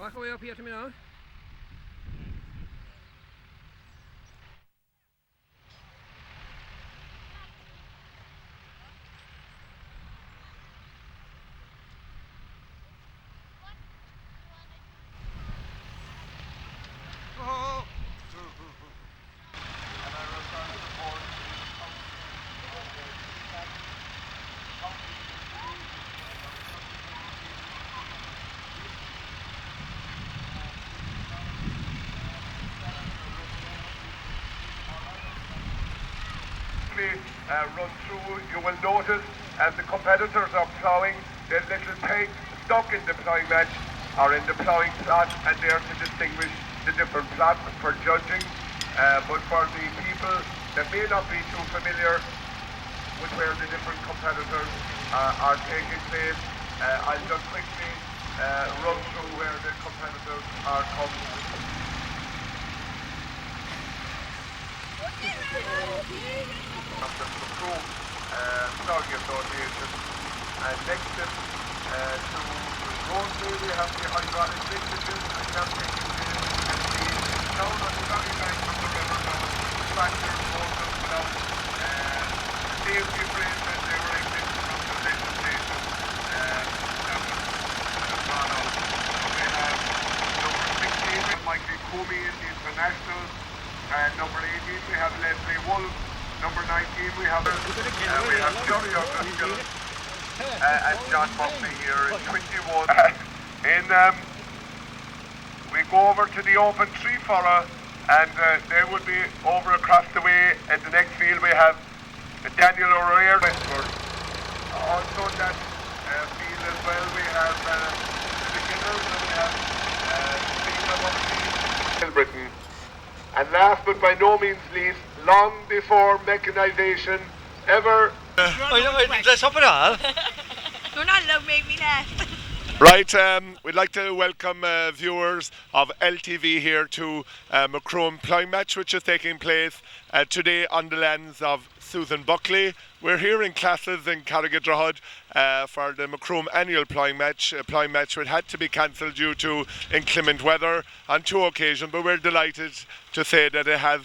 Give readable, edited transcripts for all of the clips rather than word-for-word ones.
Back away up here to me now. Run through, you will notice as the competitors are ploughing, their little pegs stuck in the ploughing match are in the ploughing plot, and they are to distinguish the different plots for judging. But for the people that may not be too familiar with where the different competitors are taking place, I'll just quickly run through where the competitors are coming. Of the Macroom Ploughing Association, and next to Rosemary we have the hydraulic linkages and navigating and the down on the very bank of the river now, tractors, motors, without the safety frames that they were exiting from the station station that was gone out. So we have number 16 Michael Comey in the International, and number 18 we have Leslie Wolf. Number 19 we have Johnny O'Driscoll and John Buckley here in 21. We go over to the open tree furrow, and they will be over across the way. At the next field we have Daniel O'Rear. Also in that field as well we have the beginners, and we have Stephen Britain. And last but by no means least, long before mechanisation ever... Let's hop it all. You're not allowed to make me laugh. Right, we'd like to welcome viewers of LTV here to Macroom Ploughing match, which is taking place today on the lands of Susan Buckley. We're here in classes in Carrigadrohad for the Macroom annual ploughing match. A ploughing match which had to be cancelled due to inclement weather on two occasions, but we're delighted to say that it has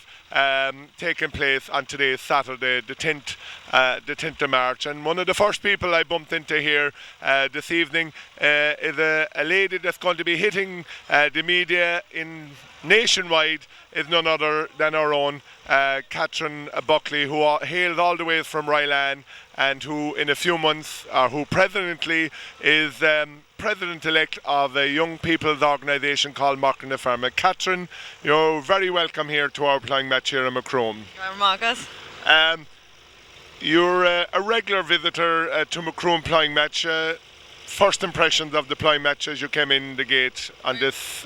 taken place on today's Saturday, the 10th of March. And one of the first people I bumped into here this evening is a lady that's going to be hitting the media in nationwide, is none other than our own Catherine Buckley, who hails all the way from Riordan, and who in a few months, who presently is President-elect of a young people's organisation called Macroom. Catherine, you're very welcome here to our ploughing match here in Macroom. You're a regular visitor to Macroom ploughing match. First impressions of the ploughing match as you came in the gate on this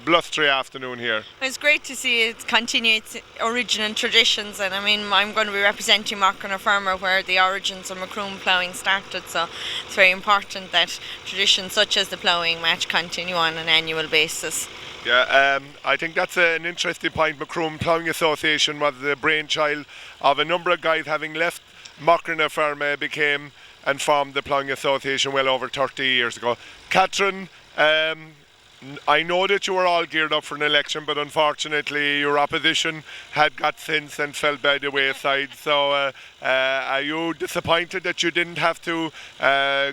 blustery afternoon here? It's great to see it continue its origin and traditions, and I mean I'm going to be representing Macroom where the origins of Macroom ploughing started, so it's very important that traditions such as the ploughing match continue on an annual basis. Yeah, I think that's an interesting point. Macroom Ploughing Association was the brainchild of a number of guys having left Macroom became and formed the Ploughing Association well over 30 years ago. Catherine, I know that you were all geared up for an election, but unfortunately your opposition had got sense and fell by the wayside. So are you disappointed that you didn't have to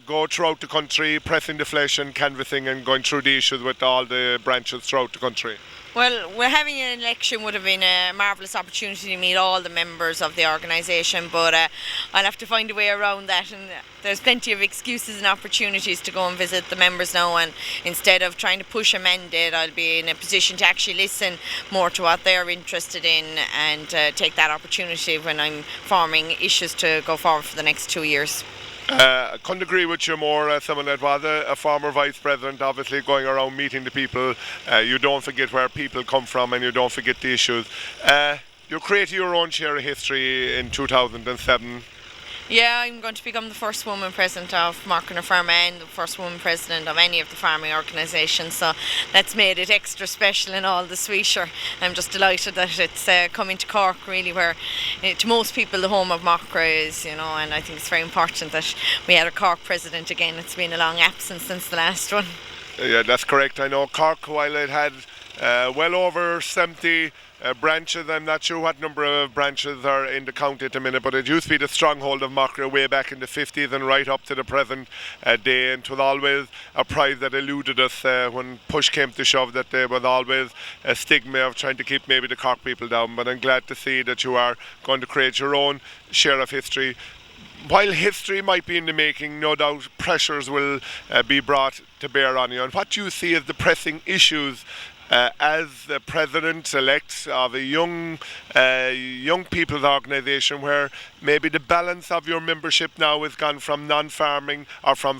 go throughout the country pressing the flesh and canvassing and going through the issues with all the branches throughout the country? Well, we're having an election would have been a marvellous opportunity to meet all the members of the organisation, but I'll have to find a way around that, and there's plenty of excuses and opportunities to go and visit the members now, and instead of trying to push a mandate, I'll be in a position to actually listen more to what they're interested in and take that opportunity when I'm forming issues to go forward for the next 2 years. I couldn't agree with you more. Someone that was a former vice president, obviously going around meeting the people. You don't forget where people come from, and you don't forget the issues. You created your own share of history in 2007. Yeah, I'm going to become the first woman president of Macroom and the first woman president of any of the farming organisations, so that's made it extra special and all the sweeter. I'm just delighted that it's coming to Cork, really, where to most people the home of Macroom is, you know, and I think it's very important that we had a Cork president again. It's been a long absence since the last one. Yeah, that's correct. I know Cork, while it had well over 70 branches, I'm not sure what number of branches are in the county at the minute, but it used to be the stronghold of Macroom way back in the 50s and right up to the present day, and it was always a prize that eluded us when push came to shove, that there was always a stigma of trying to keep maybe the Cork people down. But I'm glad to see that you are going to create your own share of history. While history might be in the making, no doubt pressures will be brought to bear on you. And what do you see as the pressing issues as the president-elect of a young people's organisation, where maybe the balance of your membership now has gone from non-farming or from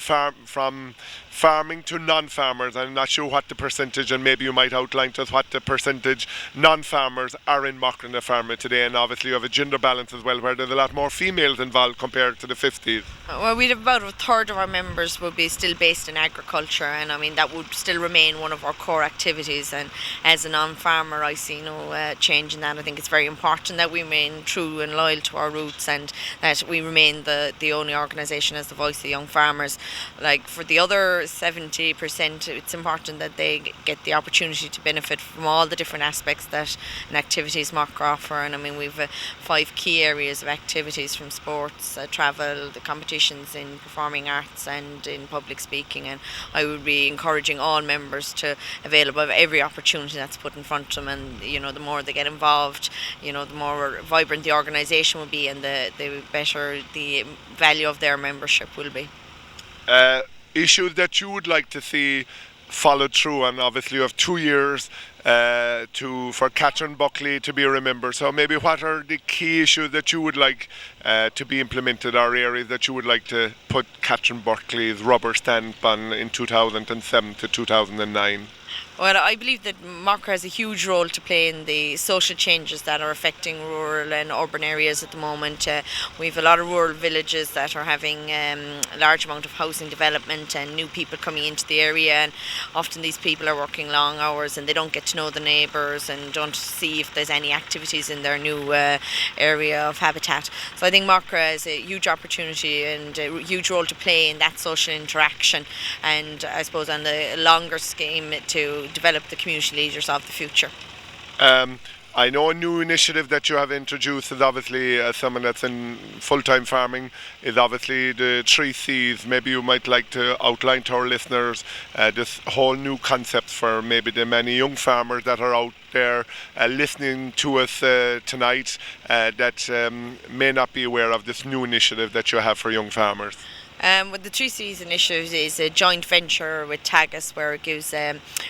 farming to non-farmers? I'm not sure what the percentage, and maybe you might outline to us what the percentage non-farmers are in Macroom farming today. And obviously you have a gender balance as well, where there's a lot more females involved compared to the 50s. Well, we'd have about a third of our members would be still based in agriculture, and I mean that would still remain one of our core activities. And as a non-farmer, I see no change in that. I think it's very important that we remain true and loyal to our roots, and that we remain the only organisation as the voice of young farmers. Like for the other 70%, it's important that they get the opportunity to benefit from all the different aspects that and activities Macroom offer. And I mean, we've 5 key areas of activities, from sports, travel, the competitions in performing arts and in public speaking. And I would be encouraging all members to avail of every opportunity that's put in front of them. And the more they get involved, the more vibrant the organisation will be, and the better the value of their membership will be. Issues that you would like to see followed through, and obviously you have 2 years for Catherine Buckley to be remembered. So maybe what are the key issues that you would like to be implemented, or areas that you would like to put Catherine Buckley's rubber stamp on in 2007 to 2009? Well, I believe that Macroom has a huge role to play in the social changes that are affecting rural and urban areas at the moment. We have a lot of rural villages that are having a large amount of housing development and new people coming into the area, and often these people are working long hours and they don't get to know the neighbours and don't see if there's any activities in their new area of habitat. So I think Macroom has a huge opportunity and a huge role to play in that social interaction, and I suppose on the longer scheme to develop the community leaders of the future. I know a new initiative that you have introduced is obviously, as someone that's in full-time farming, is obviously the 3 C's. Maybe you might like to outline to our listeners this whole new concept for maybe the many young farmers that are out there listening to us tonight that may not be aware of this new initiative that you have for young farmers. With the 3 C's initiative is a joint venture with Tagus, where it gives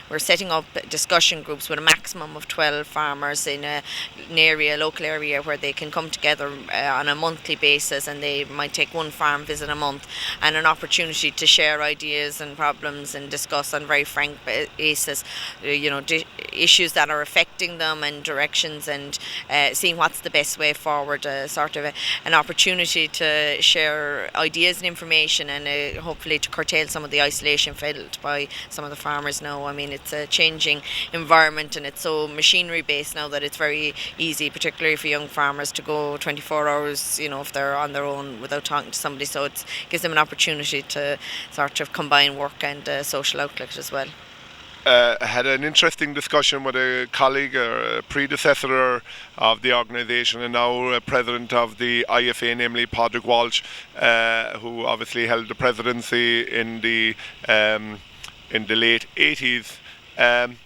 we're setting up discussion groups with a maximum of 12 farmers in an area, local area, where they can come together on a monthly basis, and they might take one farm visit a month, and an opportunity to share ideas and problems and discuss on very frank basis, issues that are affecting them and directions, and seeing what's the best way forward. Sort of an opportunity to share ideas and information, and hopefully to curtail some of the isolation felt by some of the farmers now. I mean, it's a changing environment, and it's so machinery based now that it's very easy, particularly for young farmers, to go 24 hours, if they're on their own without talking to somebody. So it gives them an opportunity to sort of combine work and social outlet as well. I had an interesting discussion with a colleague or a predecessor of the organisation, and now a president of the IFA, namely Padraig Walsh, who obviously held the presidency in the late 80s. An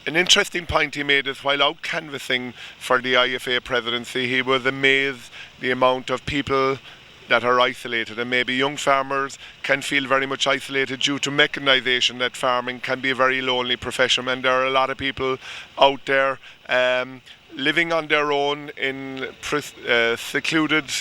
interesting point he made is, while out canvassing for the IFA presidency, he was amazed the amount of people that are isolated, and maybe young farmers can feel very much isolated due to mechanisation, that farming can be a very lonely profession, and there are a lot of people out there living on their own in secluded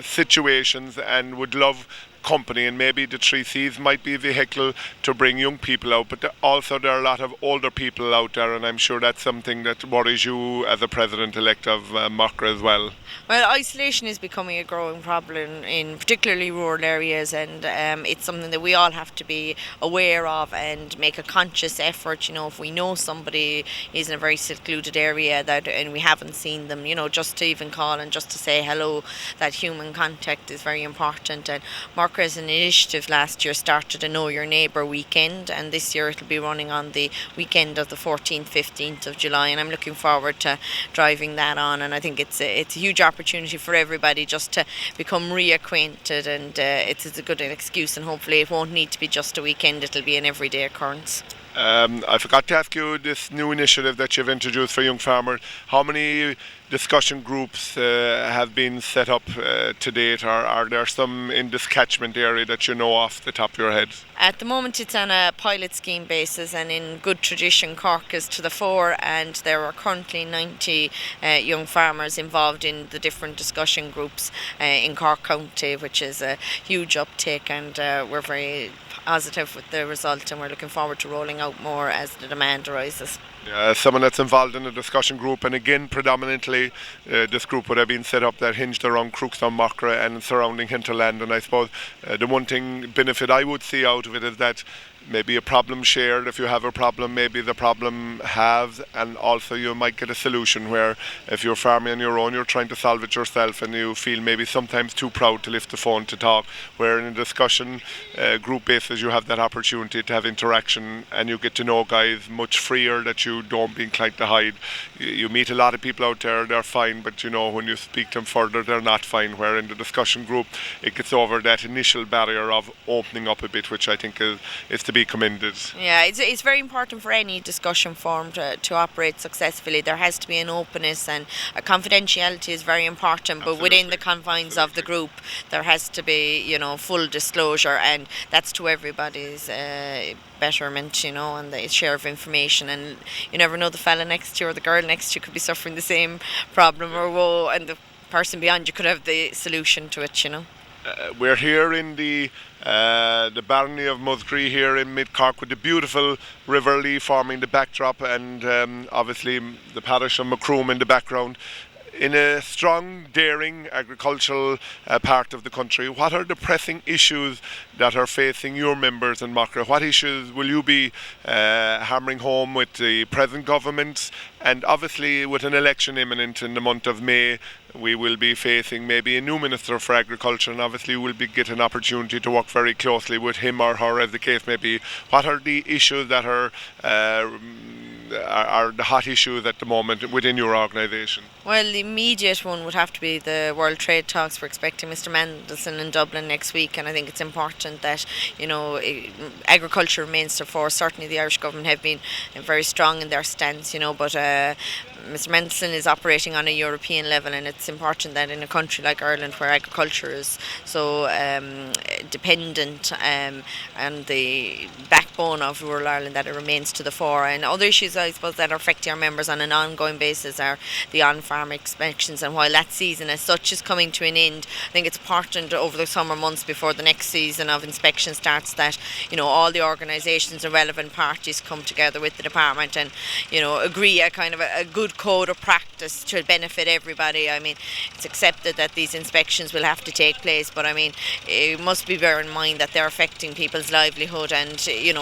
situations and would love company, and maybe the 3 C's might be a vehicle to bring young people out, but also there are a lot of older people out there, and I'm sure that's something that worries you as a president-elect of Macroom as well. Well, isolation is becoming a growing problem in particularly rural areas, and it's something that we all have to be aware of and make a conscious effort. If we know somebody is in a very secluded area and we haven't seen them, just to even call and just to say hello, that human contact is very important. And Macroom Macra as an initiative last year started a Know Your Neighbour weekend, and this year it'll be running on the weekend of the 14th, 15th of July, and I'm looking forward to driving that on. And I think it's a huge opportunity for everybody just to become reacquainted, and it's a good excuse, and hopefully it won't need to be just a weekend, it'll be an everyday occurrence. I forgot to ask you this new initiative that you've introduced for young farmers. How many discussion groups have been set up to date, or are there some in this catchment area that you know off the top of your head? At the moment it's on a pilot scheme basis, and in good tradition Cork is to the fore, and there are currently 90 young farmers involved in the different discussion groups in Cork County, which is a huge uptake, and we're very positive with the result, and we're looking forward to rolling out more as the demand arises. Someone that's involved in a discussion group, and again predominantly this group would have been set up that hinged around Crookston, Macra and surrounding hinterland, and I suppose the one thing benefit I would see out of it is that maybe a problem shared. If you have a problem, maybe the problem halves, and also you might get a solution where if you're farming on your own, you're trying to solve it yourself, and you feel maybe sometimes too proud to lift the phone to talk, where in a discussion group basis you have that opportunity to have interaction, and you get to know guys much freer, that you don't be inclined to hide. You meet a lot of people out there, they're fine, but you know when you speak to them further, they're not fine, where in the discussion group it gets over that initial barrier of opening up a bit, which I think is to be commended. Yeah, it's very important for any discussion forum to operate successfully. There has to be an openness, and confidentiality is very important. But within the confines of the group, there has to be, full disclosure, and that's to everybody's betterment, and the share of information. And you never know, the fella next to you or the girl next to you could be suffering the same problem or woe, and the person beyond you could have the solution to it. We're here in the barony of Musgree here in mid Cork, with the beautiful River Lee forming the backdrop, and obviously the parish of Macroom in the background. In a strong, daring agricultural part of the country, what are the pressing issues that are facing your members in Macra? What issues will you be hammering home with the present government? And obviously with an election imminent in the month of May, we will be facing maybe a new Minister for Agriculture, and obviously we'll get an opportunity to work very closely with him or her, as the case may be. What are the issues that are the hot issues at the moment within your organisation? Well, the immediate one would have to be the World Trade Talks. We're expecting Mr. Mandelson in Dublin next week, and I think it's important that agriculture remains to the fore. Certainly the Irish government have been very strong in their stance, but Mr. Mandelson is operating on a European level, and it's important that in a country like Ireland, where agriculture is so dependent and the backbone of rural Ireland, that it remains to the fore. And other issues, I suppose, that are affecting our members on an ongoing basis are the on-farm inspections, and while that season as such is coming to an end, I think it's important over the summer months before the next season of inspection starts that all the organisations and relevant parties come together with the department and agree a kind of a good code of practice to benefit everybody. I mean, it's accepted that these inspections will have to take place, but I mean, it must be bear in mind that they're affecting people's livelihood, and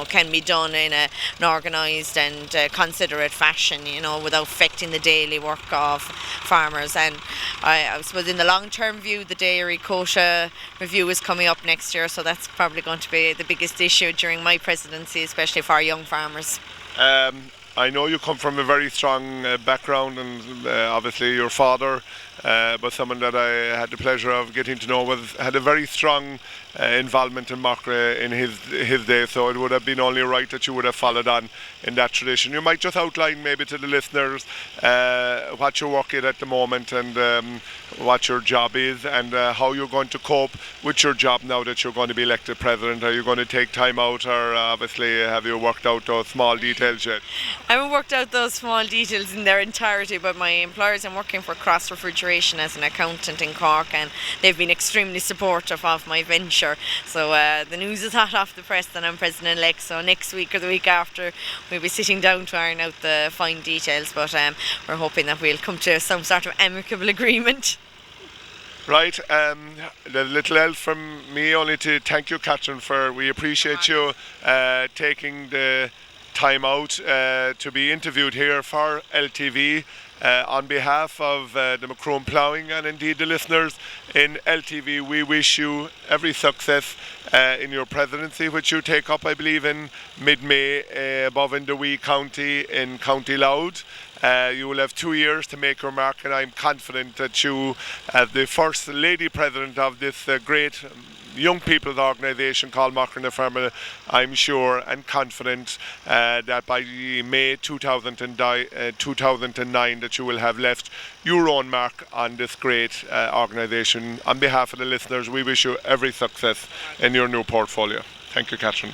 can be done in an organised and considerate fashion, without affecting the daily work of farmers. And I suppose in the long-term view, the dairy quota review is coming up next year, so that's probably going to be the biggest issue during my presidency, especially for our young farmers. I know you come from a very strong background, and obviously your father, but someone that I had the pleasure of getting to know had a very strong involvement in Macra in his day, so it would have been only right that you would have followed on in that tradition. You might just outline maybe to the listeners what you're working at the moment, and what your job is, and how you're going to cope with your job now that you're going to be elected president. Are you going to take time out, or obviously have you worked out those small details yet? I haven't worked out those small details in their entirety, but my employers, I'm working for Cross Refrigeration as an accountant in Cork, and they've been extremely supportive of my venture. So the news is hot off the press that I'm president-elect, so next week or the week after we'll be sitting down to iron out the fine details, but we're hoping that we'll come to some sort of amicable agreement. Right, there's little else from me, only to thank you, Catherine, we appreciate you taking the time out to be interviewed here for LTV. On behalf of the Macroom Ploughing and indeed the listeners in LTV, we wish you every success in your presidency, which you take up, I believe, in mid-May above in the Wee County in County Louth. You will have 2 years to make your mark, and I'm confident that you, as the first lady president of this great young people's organisation called Macroom, I'm sure and confident that by May 2009 that you will have left your own mark on this great organisation. On behalf of the listeners, we wish you every success in your new portfolio. Thank you, Catherine.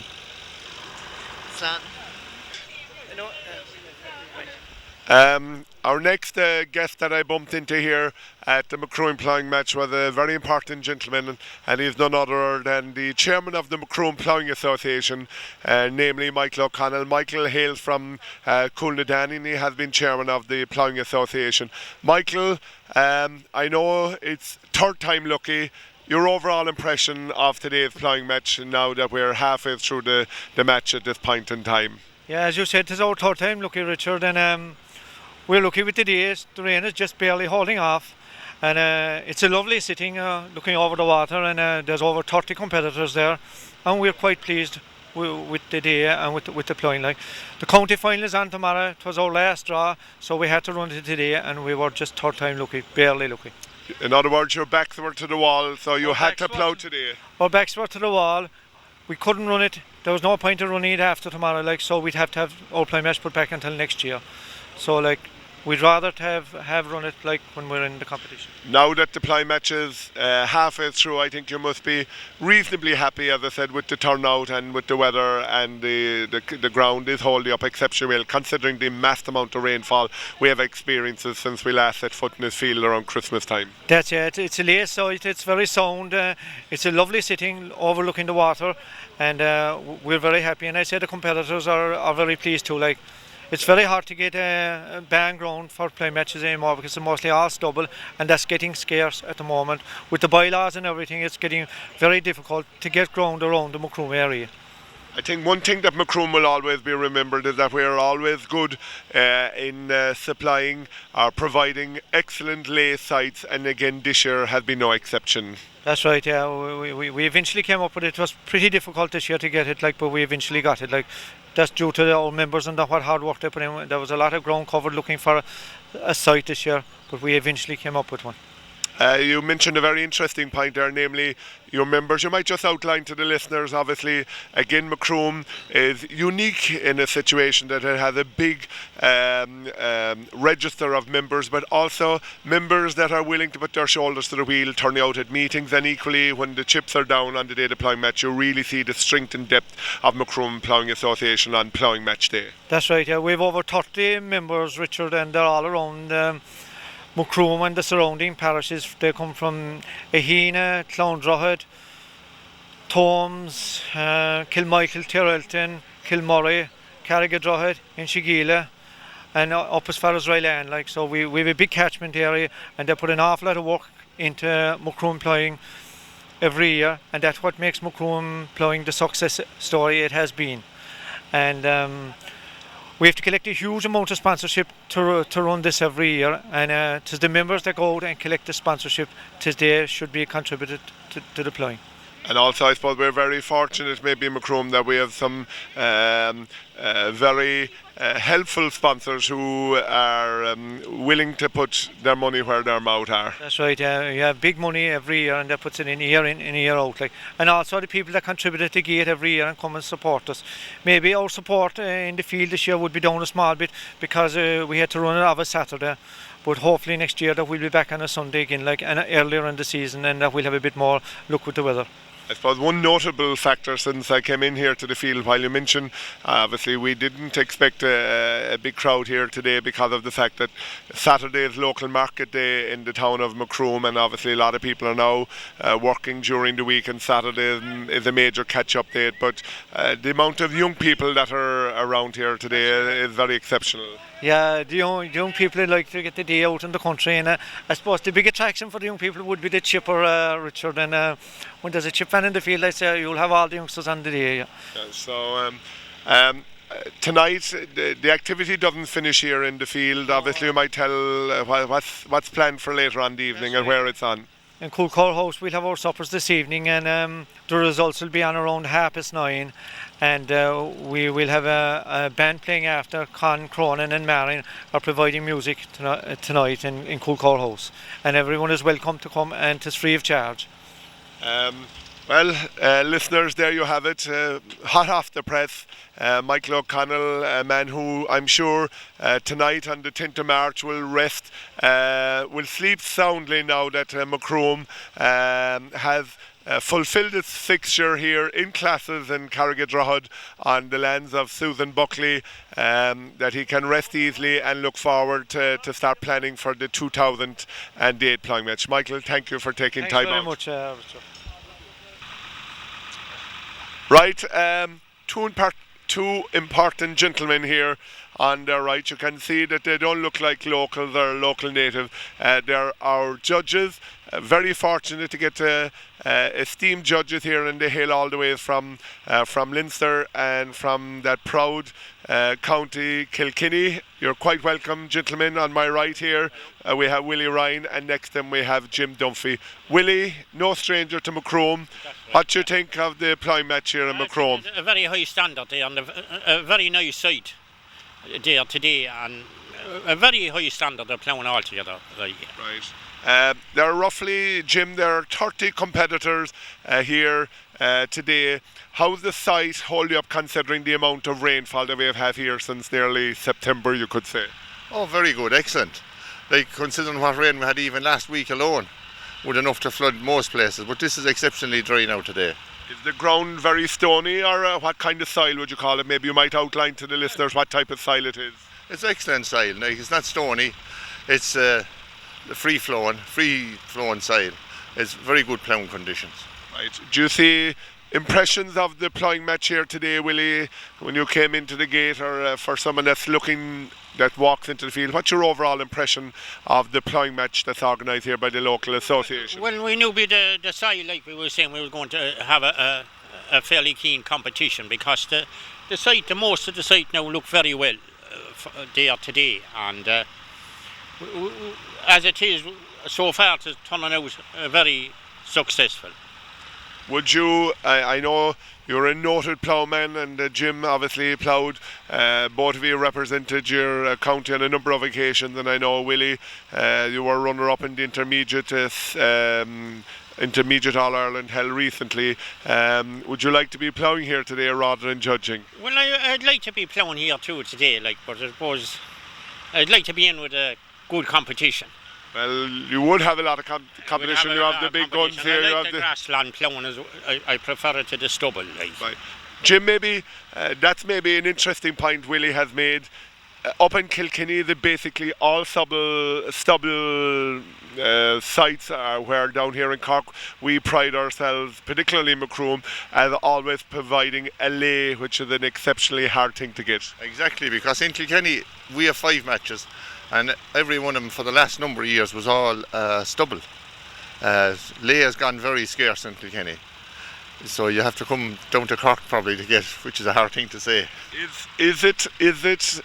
Our next guest that I bumped into here at the Macroom Ploughing match was a very important gentleman, and he's none other than the chairman of the Macroom Ploughing Association, namely Michael O'Connell. Michael hails from Coolnadan, and he has been chairman of the Ploughing Association. Michael, I know it's third time lucky. Your overall impression of today's ploughing match now that we're halfway through the match at this point in time? Yeah, as you said, it's our third time lucky, Richard, and we're lucky with the days. The rain is just barely holding off, and it's a lovely sitting looking over the water, and there's over 30 competitors there, and we're quite pleased with the day and with the ploughing. Like, the county final is on tomorrow. It was our last draw, so we had to run it today, and we were just third time lucky, barely lucky. In other words, your backs were to the wall, so you had to plough today. Our backs were to the wall. We couldn't run it. There was no point in running it after tomorrow, like, so we'd have to have our ploughing match put back until next year. So, like, we'd rather have run it like when we're in the competition. Now that the ploughing match is halfway through, I think you must be reasonably happy, as I said, with the turnout and with the weather, and the ground is holding up exceptionally well, considering the mass amount of rainfall we have experienced since we last set foot in this field around Christmas time. That's it. It's a lay site. It's very sound. It's a lovely sitting overlooking the water, and we're very happy. And I say the competitors are very pleased too. Like, it's very hard to get a band ground for playing matches anymore because they're mostly all stubble, and that's getting scarce at the moment. With the bylaws and everything, it's getting very difficult to get ground around the Macroom area. I think one thing that Macroom will always be remembered is that we are always good in supplying or providing excellent lay sites, and again this year has been no exception. That's right, yeah. We eventually came up with it. It was pretty difficult this year to get it, like, but we eventually got it. Like, that's due to our members and what hard work they put in. There was a lot of ground covered looking for a site this year, but we eventually came up with one. You mentioned a very interesting point there, namely your members. You might just outline to the listeners, obviously, again, Macroom is unique in a situation that it has a big register of members, but also members that are willing to put their shoulders to the wheel, turning out at meetings, and equally when the chips are down on the day of the ploughing match, you really see the strength and depth of Macroom Ploughing Association on ploughing match day. That's right, yeah. We have over 30 members, Richard, and they're all around Macroom and the surrounding parishes. They come from Ahina, Clondrohid, Tomes, Kilmichael, Tyrrelton, Kilmurray, Carrigadrohid, Inchigeela, and up as far as Ryland. Like, so we have a big catchment area, and they put an awful lot of work into Macroom Ploughing every year, and that's what makes Macroom Ploughing the success story it has been. And we have to collect a huge amount of sponsorship to run this every year, and it is the members that go out and collect the sponsorship today should be contributed to the ploughing. And also, I suppose we're very fortunate, maybe in Macroom, that we have some very helpful sponsors who are willing to put their money where their mouth are. That's right. You have big money every year, and that puts it in year out. Like, and also the people that contribute at the gate every year and come and support us. Maybe our support in the field this year would be down a small bit because we had to run it off a Saturday. But hopefully next year that we'll be back on a Sunday again, like, and earlier in the season, and that we'll have a bit more luck with the weather. I suppose one notable factor since I came in here to the field, while you mentioned, obviously we didn't expect a big crowd here today because of the fact that Saturday is local market day in the town of Macroom, and obviously a lot of people are now working during the week, and Saturday is a major catch-up date. But the amount of young people that are around here today is very exceptional. Yeah, the young people like to get the day out in the country, and I suppose the big attraction for the young people would be the chipper, Richard. And when there's a chip fan in the field, I say you'll have all the youngsters on the day. Yeah. So tonight, the activity doesn't finish here in the field. Obviously, you might tell what's planned for later on the evening and where it's on. In Cool House, we'll have our suppers this evening, and the results will be on around 9:30, and we will have a band playing after. Con, Cronin and Marin are providing music tonight in Cool House, and everyone is welcome to come, and it's free of charge. Well, listeners, there you have it. Hot off the press, Michael O'Connell, a man who I'm sure tonight on the 10th of March will rest, will sleep soundly now that Macroom has fulfilled its fixture here in classes in Carrigadrohid on the lands of Susan Buckley, that he can rest easily and look forward to start planning for the 2008 Ploughing match. Michael, thank you for taking Thanks time very out. much, Richard. Right, two important gentlemen here on their right. You can see that they don't look like locals or local native. They're our judges. Very fortunate to get esteemed judges here, and they hail all the way from Leinster and from that proud county Kilkenny. You're quite welcome, gentlemen. On my right here we have Willie Ryan, and next to him we have Jim Dunphy. Willie, no stranger to Macroom. What do you think of the Ploughing match here in Macroom? A very high standard there, and a very nice site there today, and a very high standard of ploughing altogether. Right. There are roughly, Jim, there are 30 competitors here today. How's the site holding up considering the amount of rainfall that we have had here since nearly September, you could say? Oh, very good, excellent. Like, considering what rain we had even last week alone, would enough to flood most places, but this is exceptionally dry now today. Is the ground very stony, or what kind of soil would you call it? Maybe you might outline to the listeners what type of soil it is. It's excellent soil. Like, it's not stony, it's free flowing soil. It's very good ploughing conditions. Right. Do you see impressions of the Ploughing match here today, Willie, when you came into the gate, or for someone that walks into the field? What's your overall impression of the Ploughing match that's organised here by the local association? Well, we knew with the side, like we were saying, we were going to have a fairly keen competition, because most of the site now look very well there today, and as it is so far, it's turning out very successful. Would you, I know you're a noted ploughman, and Jim obviously ploughed, both of you represented your county on a number of occasions, and I know, Willie, you were runner-up in the intermediate All-Ireland held recently. Would you like to be ploughing here today rather than judging? Well, I'd like to be ploughing here too today, but I suppose I'd like to be in with a good competition. Well, you would have a lot of competition. You have the big guns here. I like the grassland ploughing. I prefer it to the stubble. Right. Jim, maybe that's maybe an interesting point Willie has made. Up in Kilkenny, basically all stubble sites are where down here in Cork we pride ourselves, particularly Macroom, as always providing a lay, which is an exceptionally hard thing to get. Exactly, because in Kilkenny we have 5 matches, and every one of them for the last number of years was all stubble. Lay has gone very scarce in Kilkenny, so you have to come down to Cork probably to get, which is a hard thing to say. Is it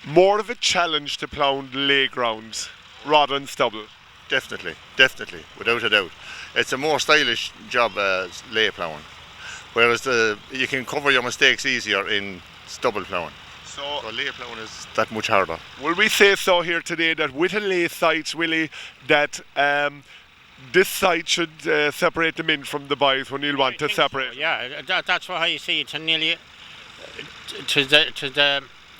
more of a challenge to plough the lay grounds rather than stubble? Definitely, without a doubt. It's a more stylish job as lay ploughing, whereas you can cover your mistakes easier in stubble ploughing. So lay ploughing is that much harder. Will we say so here today that with a lay site, Willie, that this site should separate the men from the boys when you'll want to separate? So. Yeah, that's why I see it. Nearly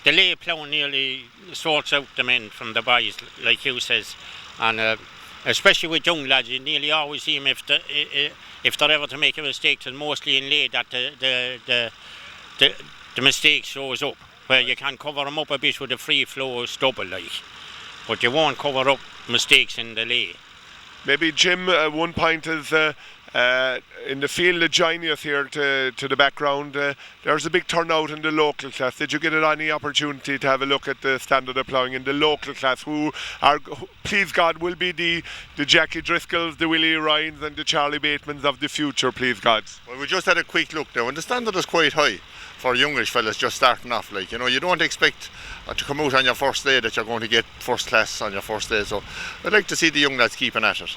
the lay ploughing nearly sorts out the men from the boys, like you says, and especially with young lads, you nearly always see them if they're ever to make a mistake. It's mostly in lay that the mistake shows up, where you can cover them up a bit with a free flow stubble, but you won't cover up mistakes in the lay. Maybe Jim, one point is in the field adjoining us here to the background, there's a big turnout in the local class. Did you get any opportunity to have a look at the standard of ploughing in the local class, who are, please God, will be the Jackie Driscolls, the Willie Ryans and the Charlie Batemans of the future, please God? Well, we just had a quick look now, and the standard is quite high for youngish fellas just starting off. Like, you know, you don't expect to come out on your first day that you're going to get first class on your first day, so I'd like to see the young lads keeping at it.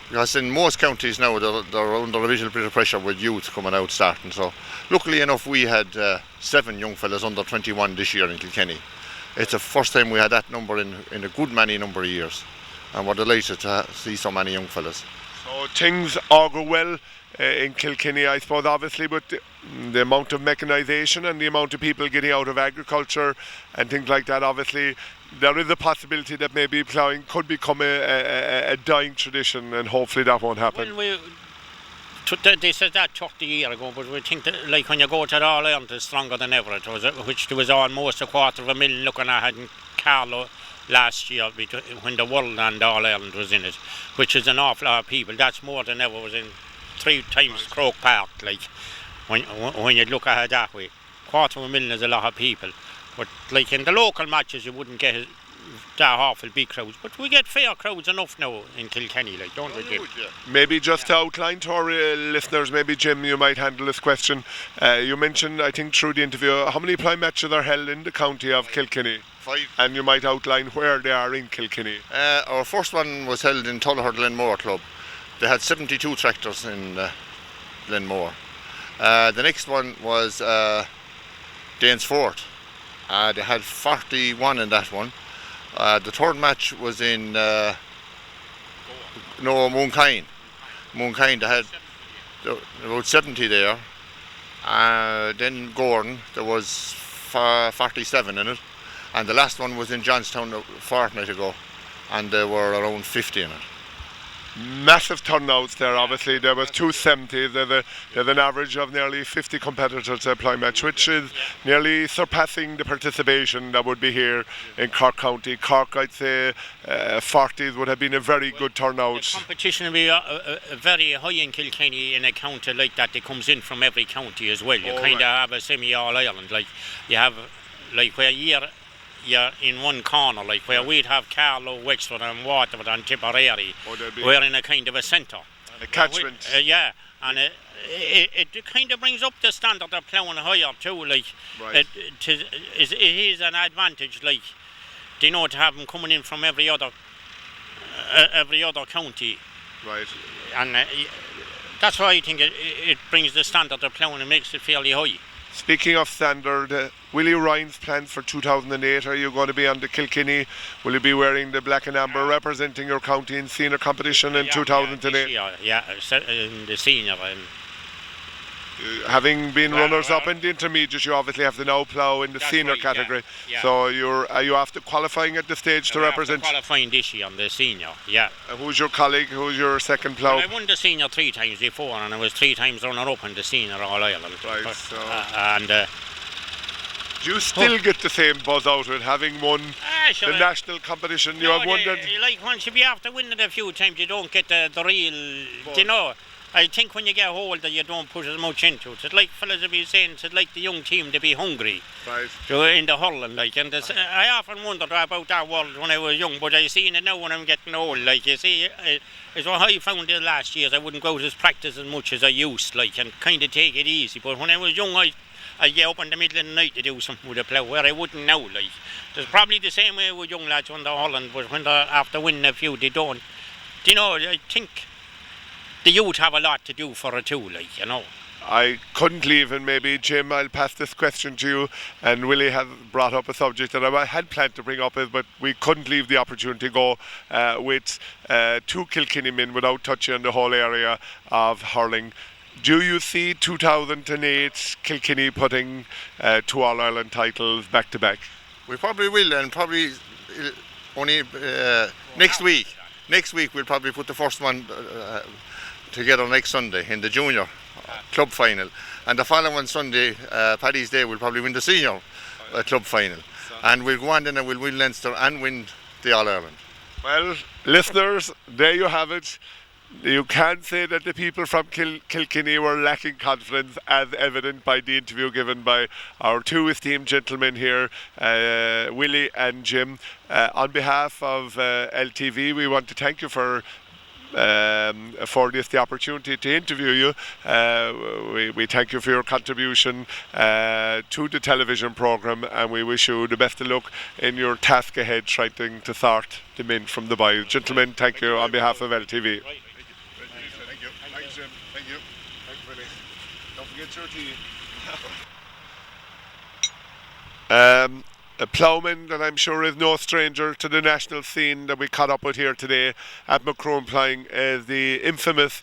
Because in most counties now they're under a little bit of pressure with youth coming out starting. So luckily enough we had 7 young fellas under 21 this year in Kilkenny. It's the first time we had that number in a good many number of years, and we're delighted to see so many young fellas. So things augur well in Kilkenny, I suppose, obviously, but the amount of mechanisation and the amount of people getting out of agriculture and things like that, obviously there is a possibility that maybe ploughing could become a dying tradition, and hopefully that won't happen. Well, they said that 30 years ago, but we think that, like, when you go to the All Ireland, it's stronger than ever. It was, which there was almost 250,000 looking at it in Carlow last year when the World and the All Ireland was in it, which is an awful lot of people. That's more than ever was in 3 times Croke Park. Like, when you look at it that way, 250,000 is a lot of people. But like in the local matches, you wouldn't get that awful big crowds. But we get fair crowds enough now in Kilkenny, like, don't we, Jim? Maybe just to outline to our listeners, maybe Jim, you might handle this question. You mentioned, I think through the interview, how many plough matches are held in the county of Kilkenny? 5. And you might outline where they are in Kilkenny. Our first one was held in Tullahur Glenmore Club. They had 72 tractors in Glenmore. The next one was Danesfort. They had 41 in that one. The third match was in Moonkine. Moonkine, they had about 70 there. Then Gordon, there was 47 in it. And the last one was in Johnstown a fortnight ago, and there were around 50 in it. Massive turnouts there, obviously. There was 270. There's an average of nearly 50 competitors at plough match, which is nearly surpassing the participation that would be here in Cork County. Cork, I'd say 40s would have been a very good turnout. The competition will be very high in Kilkenny in a county like that. It comes in from every county as well. You kind of have a semi-all-Ireland. Like, you have, like, where you're in one corner, like where we'd have Carlow, Wexford and Waterford and Tipperary. We're in a kind of a centre. A catchment. And it kind of brings up the standard of ploughing higher too. Like, right. It is an advantage, like, you know, to have them coming in from every other county. Right. And that's why I think it brings the standard of ploughing and makes it fairly high. Speaking of standard, Willie Ryan's plans for 2008, are you going to be on the Kilkenny? Will you be wearing the black and amber representing your county in senior competition in 2008? In the senior. Having been runners-up in the intermediate, you obviously have to now plough in the senior category. Yeah. So are you after qualifying at the stage to represent? Qualifying this year on the senior, yeah. Who's your colleague? Who's your second plough? Well, I won the senior 3 times before, and I was 3 times runner-up in the senior All Ireland. Right. Do you still get the same buzz out of it, having won the national competition? You have won that. Like, once you be after winning a few times, you don't get the real, you know. I think when you get older, you don't put as much into it. It's like fellas have been saying, it's like the young team to be hungry. Right. In the hurling, like, and I often wondered about that world when I was young, but I seen it now when I'm getting old. Like, you see, it's what I found the last years. I wouldn't go to practice as much as I used, like, and kind of take it easy. But when I was young, I'd get up in the middle of the night to do something with a plough, where I wouldn't now. Like, there's probably the same way with young lads under hurling, but when they're after winning a few, they don't. You know, I think the youth have a lot to do for it too, like, you know. I couldn't leave, and maybe Jim, I'll pass this question to you. And Willie has brought up a subject that I had planned to bring up, but we couldn't leave the opportunity to go with 2 Kilkenny men without touching on the whole area of hurling. Do you see 2008 Kilkenny putting 2 All-Ireland titles back to back? We probably will, and probably only next week. Next week we'll probably put the first one together next Sunday in the junior club final, and the following Sunday, Paddy's Day, we'll probably win the senior club final, and we'll go on then and we'll win Leinster and win the All-Ireland. Well, listeners, there you have it. you can say that the people from Kilkenny were lacking confidence, as evident by the interview given by our two esteemed gentlemen here, Willie and Jim. On behalf of LTV, we want to thank you for affording us the opportunity to interview you. We thank you for your contribution to the television programme, and we wish you the best of luck in your task ahead trying to sort the men from the boys. Gentlemen, thank you on behalf of LTV. Thank you. Thanks, Jim. Thank you. Thanks, Billy. Don't forget your tea. A ploughman that I'm sure is no stranger to the national scene that we caught up with here today at Macroom Ploughing is the infamous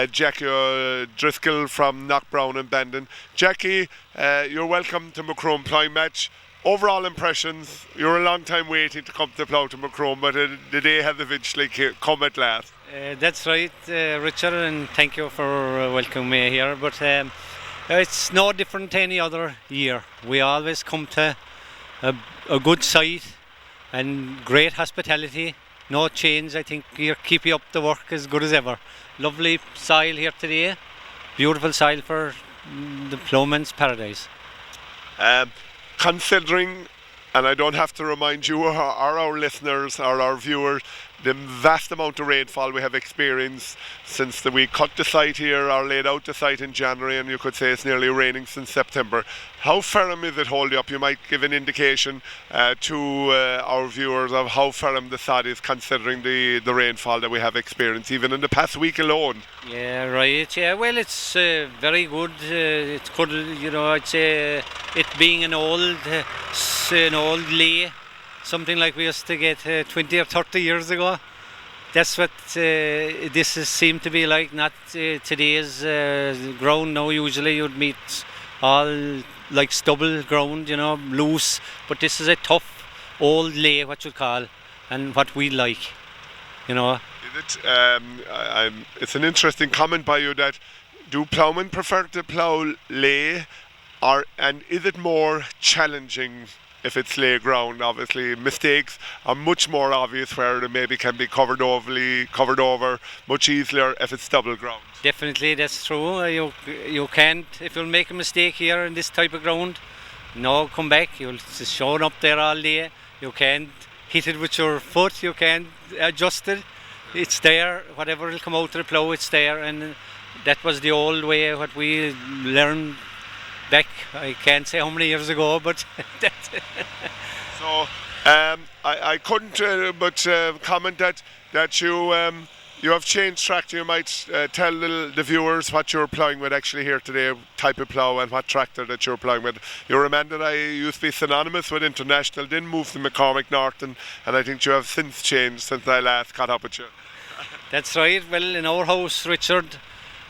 Jackie Driscoll from Knockbrown and Bandon. Jackie, you're welcome to Macroom Ploughing match. Overall impressions, you're a long time waiting to come to plough to Macroom, but the day has eventually come at last. That's right, Richard, and thank you for welcoming me here. But it's no different to any other year. We always come to a good site and great hospitality. No change. I think you're keeping up the work as good as ever. Lovely soil here today. Beautiful soil for the ploughman's paradise. Considering, and I don't have to remind you or our listeners or our viewers, the vast amount of rainfall we have experienced since we cut the site here or laid out the site in January, and you could say it's nearly raining since September. How firm is it holding up? You might give an indication to our viewers of how firm the sod is, considering the rainfall that we have experienced even in the past week alone. Yeah, right. Yeah, well, it's very good. It's good, I'd say it being an old lay, something like we used to get 20 or 30 years ago. That's what this seemed to be like, not today's ground now. Usually you'd meet all like stubble ground, loose, but this is a tough old lay, what you'd call, and what we like, It's an interesting comment by you that do ploughmen prefer to plough lay, and is it more challenging if it's lay ground? Obviously mistakes are much more obvious where they maybe can be covered over much easier if it's stubble ground. Definitely, that's true. You can't, if you'll make a mistake here in this type of ground, no, come back. You'll show up there all day. You can't hit it with your foot. You can't adjust it. It's there. Whatever will come out of the plough, it's there. And that was the old way, what we learned back, I can't say how many years ago, but that's So I couldn't but comment that you have changed tractor. You might tell the viewers what you're ploughing with actually here today, type of plough and what tractor that you're ploughing with. You're a man that I used to be synonymous with International, then moved to McCormick Norton, and I think you have since changed since I last caught up with you. That's right. Well, in our house, Richard,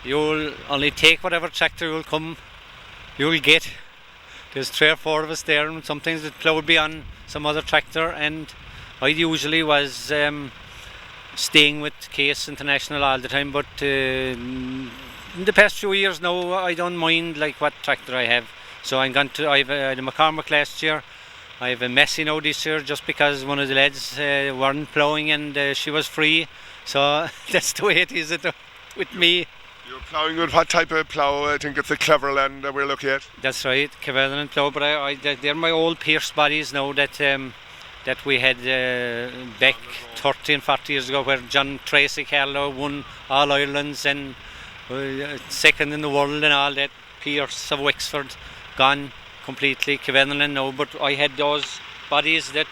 you'll only take whatever tractor you'll get. There's 3 or 4 of us there, and sometimes the plough would be on some other tractor, and I usually was staying with Case International all the time, but in the past few years now I don't mind like what tractor I have. So I have a McCormick last year. I have a Massey now this year, just because one of the lads weren't ploughing and she was free. So that's the way it is with me. You're ploughing with what type of plough? I think it's a Cleverland that we're looking at. That's right, Cleverland plough, but they're my old Pierce bodies now that we had back 30 and 40 years ago, where John Tracy Carlow won all Irelands and second in the world and all that. Pierce of Wexford gone completely, Cleverland now, but I had those bodies that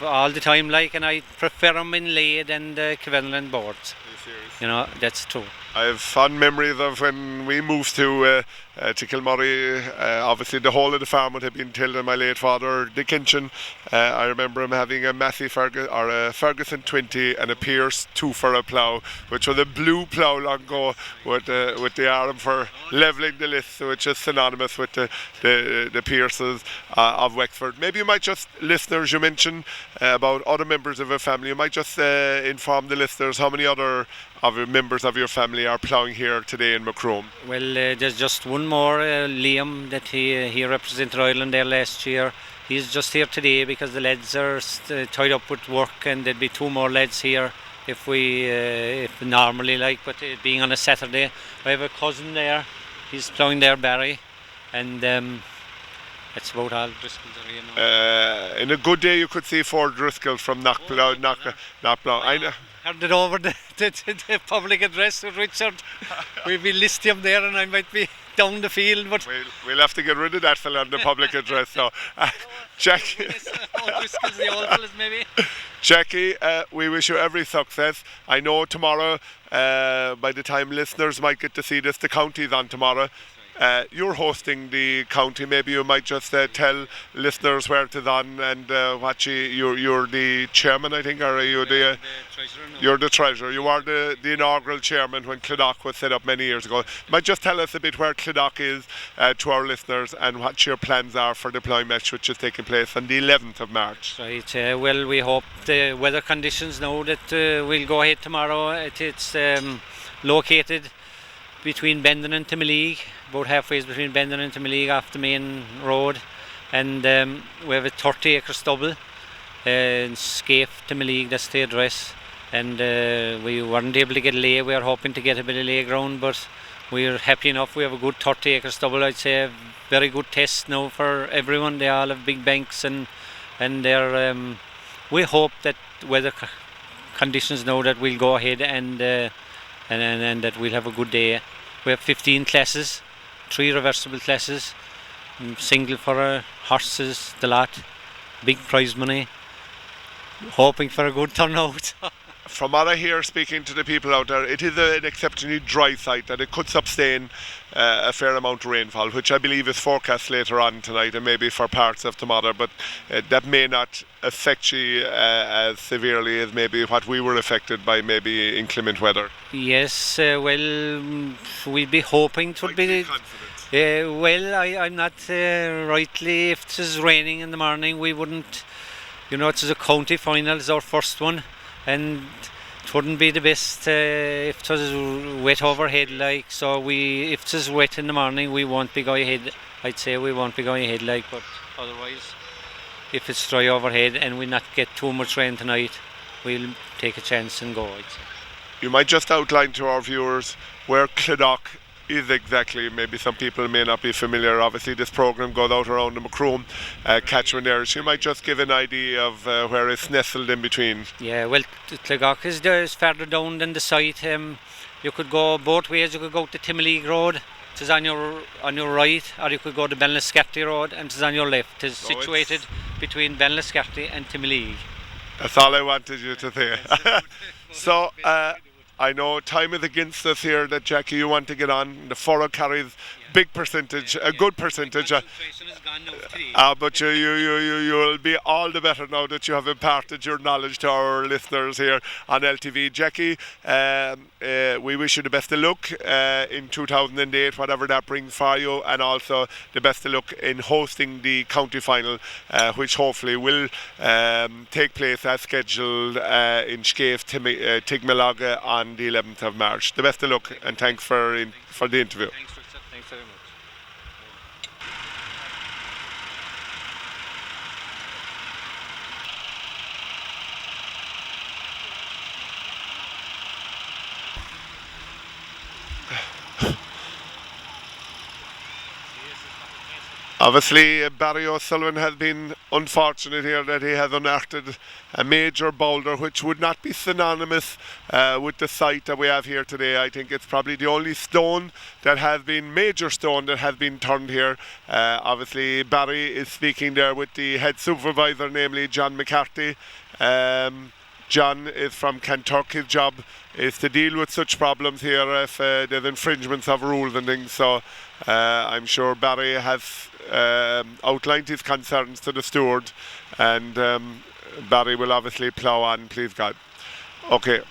all the time, like, and I prefer them in lay than the Cleverland boards. That's true. I have fond memories of when we moved to Kilmurry. Obviously the whole of the farm would have been tilled by my late father, Dick Hinchin. I remember him having a Massey a Ferguson 20 and a Pierce 2 for a plough, which was a blue plough long ago with the arm for levelling the list, which is synonymous with the Pierces of Wexford. Maybe you might just, listeners, you mentioned about other members of your family, you might just inform the listeners how many other members of your family are ploughing here today in Macroom. Well, there's just one more, Liam, that he represented Ireland there last year. He's just here today because the lads are tied up with work, and there'll be 2 more lads here if normally like, but it being on a Saturday. I have a cousin there, he's ploughing there, Barry, and that's about all Driscoll's are, you know. In a good day, you could see 4 Driscoll from Knockplough. I know. Hand it over the public address with Richard. We'll be listing him there, and I might be down the field, but We'll have to get rid of that fella on the public address. So, Jackie, Driscoll's the old fellas maybe. Jackie, we wish you every success. I know tomorrow, by the time listeners might get to see this, the county's on tomorrow. You're hosting the county. Maybe you might just tell listeners where it is on and what you're the chairman, I think, or are you the treasurer? No. You're the treasurer. You are the inaugural chairman when Clydach was set up many years ago. Might just tell us a bit where Clydach is to our listeners and what your plans are for the Ploughing match, which is taking place on the 11th of March. Right. Well, we hope the weather conditions now that we'll go ahead tomorrow. It's located between Bendon and Timoleague, about halfway between Bendon and Timoleague off the main road, and we have a 30-acre stubble in Scaife, Timoleague, that's the address, and we weren't able to get lay. We were hoping to get a bit of lay ground, but we're happy enough. We have a good 30-acre stubble. I'd say a very good test now for everyone. They all have big banks, and they're we hope that weather conditions now that we'll go ahead and that we'll have a good day. We have 15 classes, 3 reversible classes, single for horses, the lot, big prize money, hoping for a good turnout. From what I hear speaking to the people out there, it is an exceptionally dry site and it could sustain a fair amount of rainfall, which I believe is forecast later on tonight and maybe for parts of tomorrow, but that may not affect you as severely as maybe what we were affected by maybe inclement weather. Yes, well, we'd be hoping it would be. Well, I'm not rightly, if it is raining in the morning, we wouldn't, you know, it's a county final, it's our first one, and it wouldn't be the best if it was wet overhead, like, so if it is wet in the morning, we won't be going ahead. I'd say we won't be going ahead, like, but otherwise, if it's dry overhead and we not get too much rain tonight, we'll take a chance and go, I'd say. You might just outline to our viewers where Clydach is exactly. Maybe some people may not be familiar. Obviously this programme goes out around the Macroom catchment area. So you might just give an idea of where it's nestled in between. Yeah, well, Clydach is further down than the site. You could go both ways. You could go to Timoleague Road, it is on your right, or you could go to Benliscarty Road, and it is on your left. It is situated between Benliscarty and Timoleague. That's all I wanted you to say. So I know time is against us here, that Jackie, you want to get on. The furrow carries big percentage, a good percentage. But you'll be all the better now that you have imparted your knowledge to our listeners here on LTV. Jackie, we wish you the best of luck in 2008, whatever that brings for you, and also the best of luck in hosting the county final, which hopefully will take place as scheduled in Scaife, Tigmalaga on the 11th of March. The best of luck, and thanks for the interview. Thanks, Richard. Thanks very much. Obviously, Barry O'Sullivan has been unfortunate here that he has unearthed a major boulder which would not be synonymous with the site that we have here today. I think it's probably the only major stone that has been turned here. Obviously, Barry is speaking there with the head supervisor, namely John McCarthy. John is from Kanturk. His job is to deal with such problems here if there's infringements of rules and things. So I'm sure Barry has outlined his concerns to the steward, and Barry will obviously plough on, please God. Okay.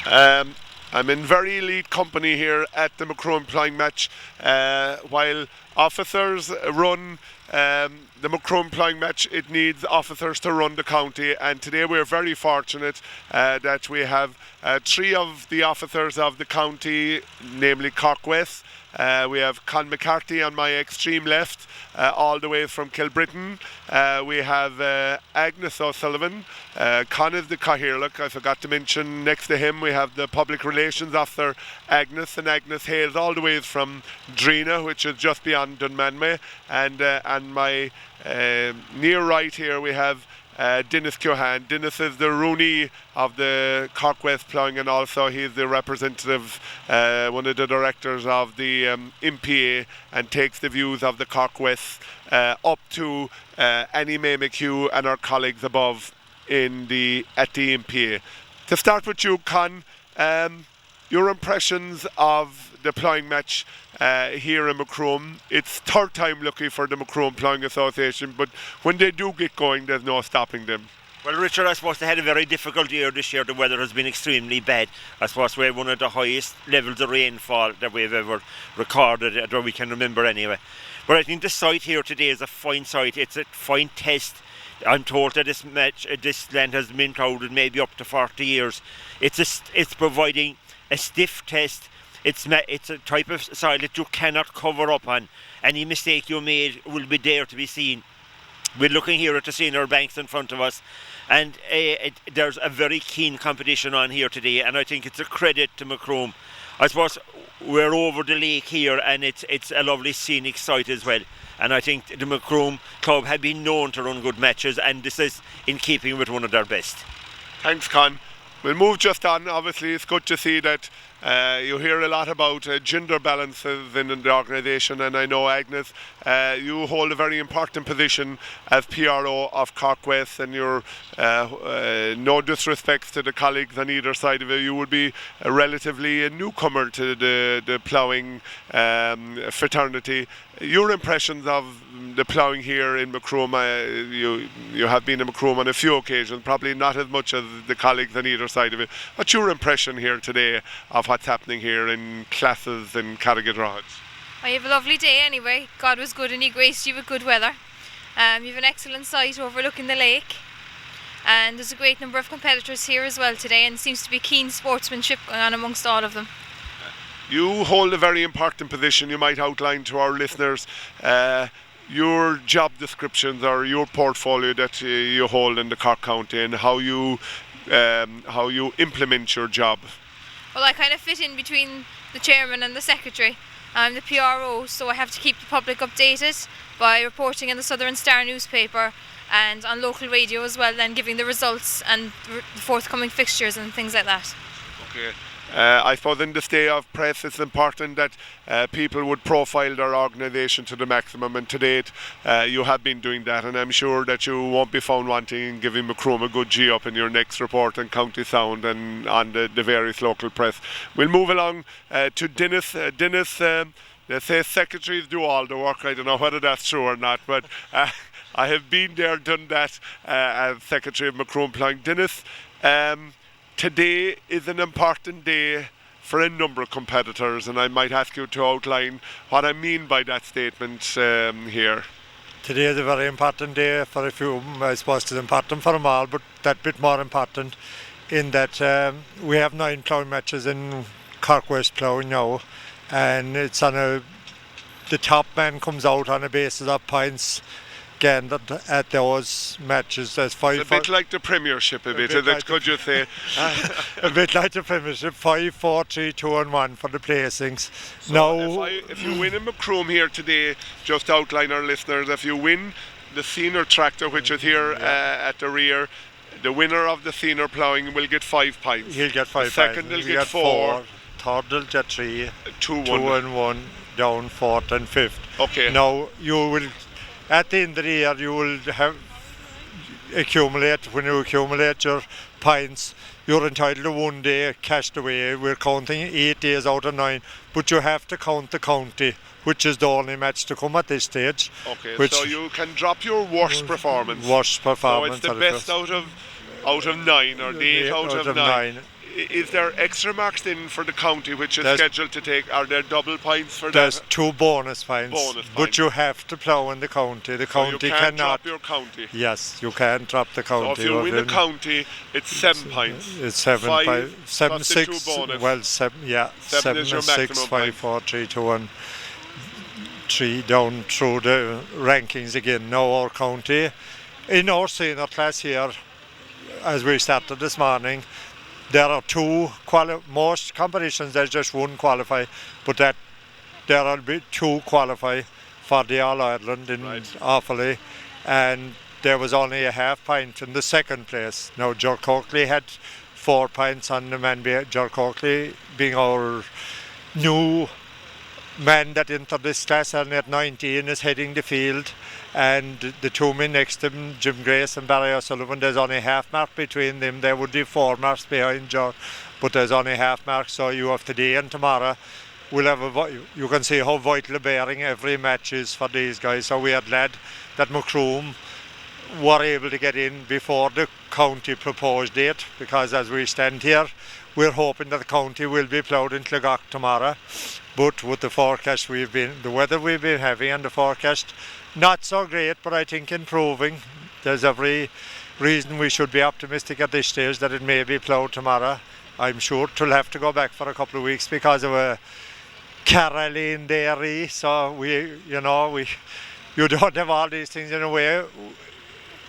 I'm in very elite company here at the Macroom Ploughing match, while officers run the Macroom Ploughing match. It needs officers to run the county, and today we're very fortunate that we have 3 of the officers of the county, namely Cork West. We have Con McCarthy on my extreme left, all the way from Kilbrittain. We have Agnes O'Sullivan. Con is the Cathaoirleach. I forgot to mention, next to him we have the Public Relations Officer Agnes, and Agnes hails all the way from Drina, which is just beyond Dunmanway. And my near right here we have Dennis Cohan. Dennis is the Rooney of the Cork West Ploughing, and also he's the representative, one of the directors of the MPA, and takes the views of the Cork West up to Annie Mae McHugh and our colleagues above at the MPA. To start with you, Con, your impressions of the ploughing match here in Macroom. It's third time lucky for the Macroom Ploughing Association, but when they do get going, there's no stopping them. Well, Richard, I suppose they had a very difficult year this year. The weather has been extremely bad. I suppose we had one of the highest levels of rainfall that we've ever recorded, or we can remember anyway. But I think the site here today is a fine site. It's a fine test. I'm told that this match, this land has been ploughed maybe up to 40 years. It's providing a stiff test. It's a type of soil that you cannot cover up on. Any mistake you made will be there to be seen. We're looking here at the senior banks in front of us, and there's a very keen competition on here today, and I think it's a credit to Macroom. I suppose we're over the lake here, and it's a lovely scenic site as well. And I think the Macroom club have been known to run good matches, and this is in keeping with one of their best. Thanks, Con. We'll move just on. Obviously, it's good to see that you hear a lot about gender balances in the organisation, and I know, Agnes, you hold a very important position as PRO of Cork West, and you're no disrespect to the colleagues on either side of it, you would be relatively a newcomer to the ploughing fraternity. Your impressions of the ploughing here in Macroom, you have been in Macroom on a few occasions, probably not as much as the colleagues on either side of it. What's your impression here today of what's happening here in classes in Carrigadrohid? I have a lovely day anyway. God was good and he graced you with good weather. You have an excellent site overlooking the lake, and there's a great number of competitors here as well today, and seems to be keen sportsmanship going on amongst all of them. You hold a very important position. You might outline to our listeners your job descriptions or your portfolio that you hold in the Cork County, and how you implement your job. Well, I kind of fit in between the chairman and the secretary. I'm the PRO, so I have to keep the public updated by reporting in the Southern Star newspaper and on local radio as well, then giving the results and the forthcoming fixtures and things like that. Okay. I suppose in this day of press, it's important that people would profile their organisation to the maximum, and to date you have been doing that, and I'm sure that you won't be found wanting in giving Macroom a good G up in your next report on County Sound and on the various local press. We'll move along to Dennis. Dennis, they say secretaries do all the work. I don't know whether that's true or not, but I have been there, done that as Secretary of Macroom Ploughing. Dennis, today is an important day for a number of competitors, and I might ask you to outline what I mean by that statement here. Today is a very important day for a few. I suppose it's important for them all, but that bit more important in that we have 9 ploughing matches in Cork West Ploughing now, and it's on the top man comes out on a basis of points gained at those matches. There's 5. It's a bit like the Premiership, could you say? A bit like the Premiership, 5, 4, 3, 2 and 1 for the placings. So now, if you win in Macroom here today, just to outline our listeners, if you win the senior tractor, which is here at the rear, the winner of the senior ploughing will get 5 points. He'll get 5 points. Second will get 4. Third will get 3. 2 and 1 down, 4th and 5th. Okay. Now you will, at the end of the year, you will have when you accumulate your points, you're entitled to 1 day cashed away. We're counting 8 days out of 9, but you have to count the county, which is the only match to come at this stage. Okay, so you can drop your worst performance. So it's the best out of 9, or the 8 out of 9. is there extra marks then for the county which is There's- scheduled to take? Are there double points for There's that? 2 bonus points, Bonus but points. you have to plough in the county. The So you county can't cannot. drop your county. Yes, you can't drop the So county. if you win the Within- county, it's 7 points. It's 7, 5 5, 7, plus the 6. 2 bonus. Well, 7, yeah, 7 7 is your and 6, maximum 5, point. 4, 3, 2, 1. 3 down through the rankings again. Now our county, in our senior class here, as we started this morning, there are 2 most competitions there's just 1 qualify, but that there will be 2 qualify for the All Ireland in Offaly, and there was only a half point in the second place. Now Ger Coakley had 4 points on the man. Ger Coakley being our new man that entered this class, and at 19 is heading the field, and the 2 men next to him, Jim Grace and Barry O'Sullivan, there's only half mark between them. There would be 4 marks behind Ger, but there's only half mark, so you have today and tomorrow. We'll have you can see how vital a bearing every match is for these guys. So we are glad that Macroom were able to get in before the county proposed date, because as we stand here, we're hoping that the county will be ploughed in Clogach tomorrow. But with the forecast the weather we've been having, and the forecast not so great, but I think improving. There's every reason we should be optimistic at this stage that it may be ploughed tomorrow. I'm sure it'll have to go back for a couple of weeks because of a Caroline dairy. So you don't have all these things in a way.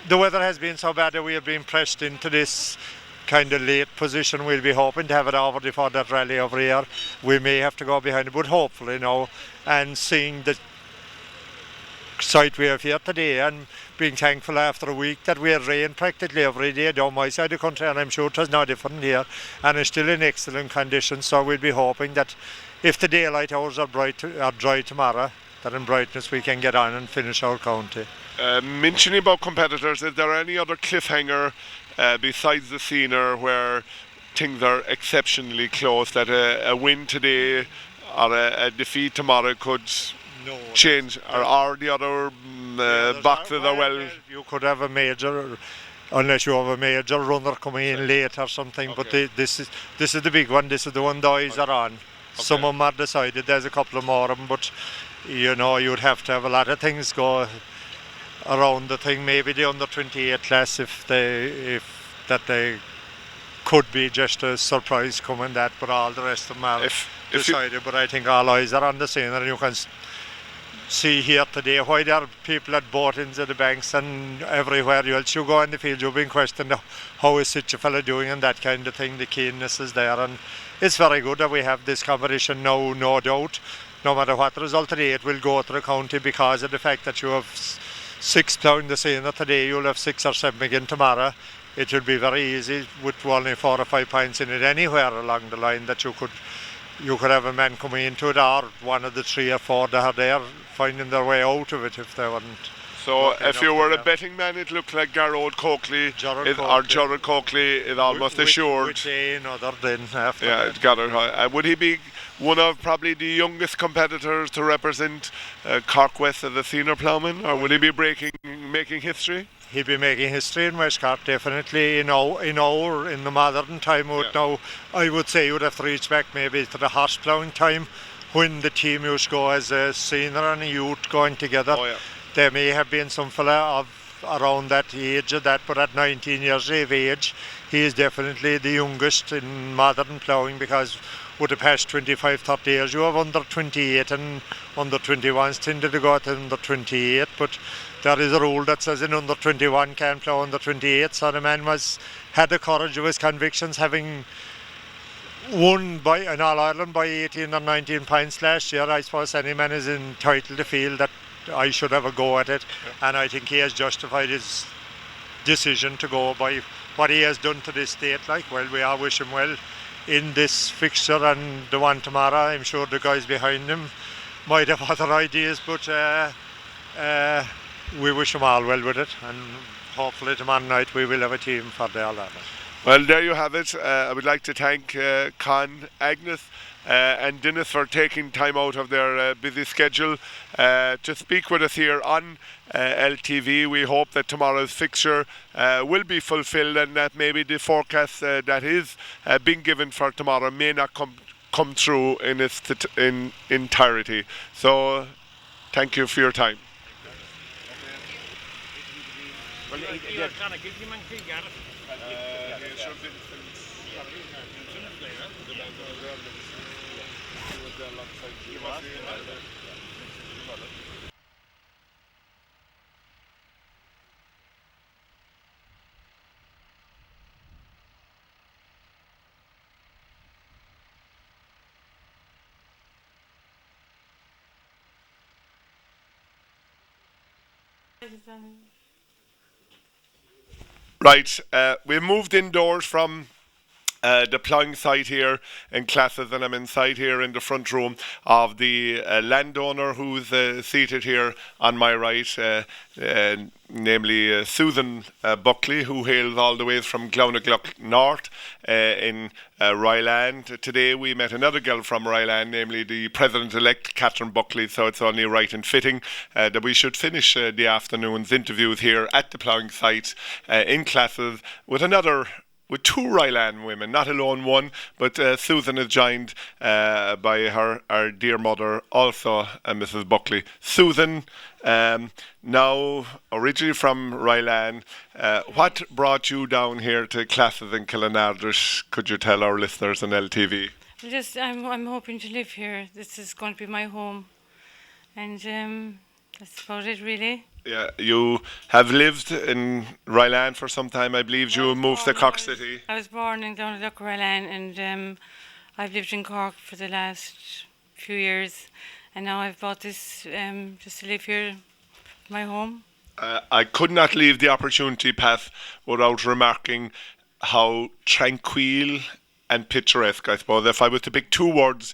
The weather has been so bad that we have been pressed into this kind of late position. We'll be hoping to have it over before that rally over here. We may have to go behind it, but hopefully no. And seeing the sight we have here today, and being thankful after a week that we had rain practically every day down my side of the country, and I'm sure it was no different here, and it's still in excellent condition. So we'll be hoping that if the daylight hours are dry tomorrow, that in brightness we can get on and finish our county. Mentioning about competitors, is there any other cliffhanger besides the senior where things are exceptionally close, that a win today or a defeat tomorrow could change, or the other boxes are well? You could have a major, unless you have a major runner coming in late or something. Okay. But this is the big one. This is the one the eyes are on. Some of them are decided. There's a couple of more of them, but you'd have to have a lot of things go around the thing. Maybe the under 28 class, if they could be just a surprise coming that, but all the rest of them are decided. But I think all eyes are on the scene, and you can see here today why there are people at both ends of the banks and everywhere else you go in the field. You've been questioned, how is such a fella doing, and that kind of thing. The keenness is there, and it's very good that we have this competition now, no doubt. No matter what the result today, it will go to the county because of the fact that you have 6 ploughing the senior today, you'll have 6 or 7 again tomorrow. It will be very easy with only 4 or 5 points in it anywhere along the line that you could have a man coming into it, or one of the 3 or 4 that are there finding their way out of it if they weren't. So if you were a betting man, it looked like Gerard Coakley or Gerard Coakley is almost assured. Which another then after yeah, Gerard. Would he be one of probably the youngest competitors to represent Cork West as a senior ploughman, or would he be making history? He'd be making history in West Cork, definitely. In the modern time, now I would say you would have to reach back maybe to the horse ploughing time, when the team used to go as a senior and a youth going together. Oh, yeah. There may have been some fella of around that age of that, but at 19 years of age, he is definitely the youngest in modern ploughing, because with the past 25, 30 years, you have under 28 and under 21s tended to go to under 28, but there is a rule that says an under 21 can't plough under 28, so the man had the courage of his convictions, having won by an All-Ireland by 18 or 19 points last year. I suppose any man is entitled to feel that I should have a go at it, and I think he has justified his decision to go by what he has done to this date. We all wish him well in this fixture and the one tomorrow. I'm sure the guys behind him might have other ideas, but we wish him all well with it, and hopefully tomorrow night we will have a team for the All-Ireland. Well, there you have it. I would like to thank Con, Agnes and Dennis for taking time out of their busy schedule to speak with us here on LTV. We hope that tomorrow's fixture will be fulfilled, and that maybe the forecast that is being given for tomorrow may not come through in its in entirety. So thank you for your time. Right, we moved indoors from the Ploughing site here in Classes, and I'm inside here in the front room of the landowner who's seated here on my right, namely Susan Buckley, who hails all the way from Clough North in Riordan. Today we met another girl from Riordan, namely the President-elect Catherine Buckley, so it's only right and fitting that we should finish the afternoon's interviews here at the Ploughing site in Classes with two Riordan women, not alone one, but Susan is joined by her dear mother, also Mrs. Buckley. Susan, now originally from Riordan, what brought you down here to Classes in Kilnardrish? Could you tell our listeners on LTV? I'm hoping to live here. This is going to be my home, and that's about it, really. Yeah, you have lived in Riordan for some time. I believe you moved to Cork City. I was born in Clough Riordan, and I've lived in Cork for the last few years, and now I've bought this just to live here, my home. I could not leave the opportunity path without remarking how tranquil and picturesque, I suppose. If I was to pick two words,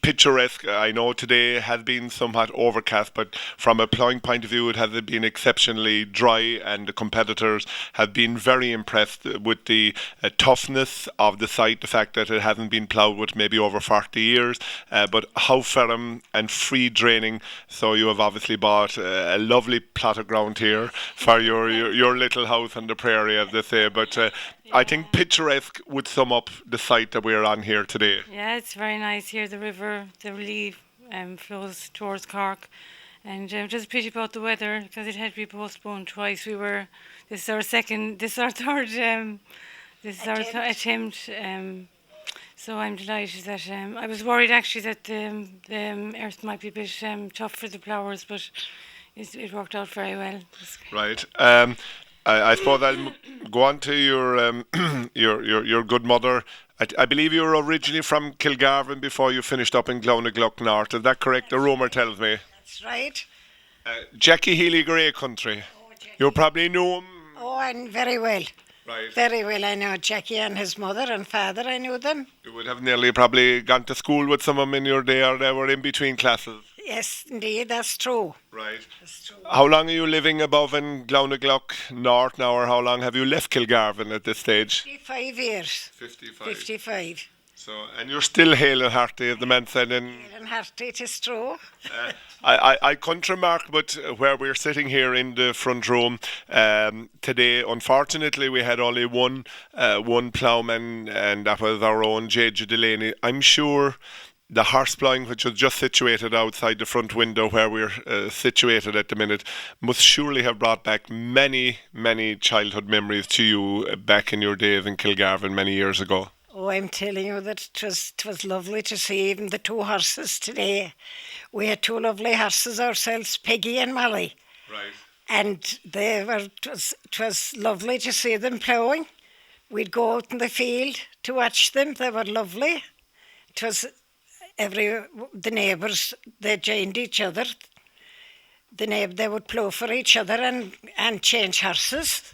picturesque. I know today has been somewhat overcast, but from a Ploughing point of view, it has been exceptionally dry, and the competitors have been very impressed with the toughness of the site, the fact that it hasn't been ploughed with maybe over 40 years, but how firm and free draining. So you have obviously bought a lovely plot of ground here for your little house on the prairie, as they say, but I think picturesque would sum up the site that we're on here today. Yeah, it's very nice here. The river, the Lee, flows towards Cork, and just pity about the weather because it had to be postponed twice. This is our third attempt. So I'm delighted that I was worried actually that the earth might be a bit tough for the ploughers, but it worked out very well. Right. I suppose I'll go on to your good mother. I believe you were originally from Kilgarvan before you finished up in Clough North. Is that correct? The rumour tells me. That's right. Jackie Healy Grey Country. You probably knew him. Oh, and very well. Right. Very well. I know Jackie and his mother and father. I knew them. You would have nearly probably gone to school with some of them in your day, or they were in between classes. Yes, indeed, that's true. Right. That's true. How long are you living above in Clough North now, or how long have you left Kilgarvan at this stage? 55 years. 55. 55. So, and you're still hale and hearty, as the man said. Hale and hearty, it is true. I couldn't remark, but where we're sitting here in the front room today, unfortunately, we had only one ploughman, and that was our own J.J. Delaney. I'm sure the horse ploughing, which was just situated outside the front window where we're situated at the minute, must surely have brought back many, many childhood memories to you back in your days in Kilgarvan many years ago. Oh, I'm telling you that it was lovely to see even the two horses today. We had two lovely horses ourselves, Peggy and Molly. Right. And it was lovely to see them ploughing. We'd go out in the field to watch them. They were lovely. It was the neighbours, they joined each other. They would plough for each other and change horses.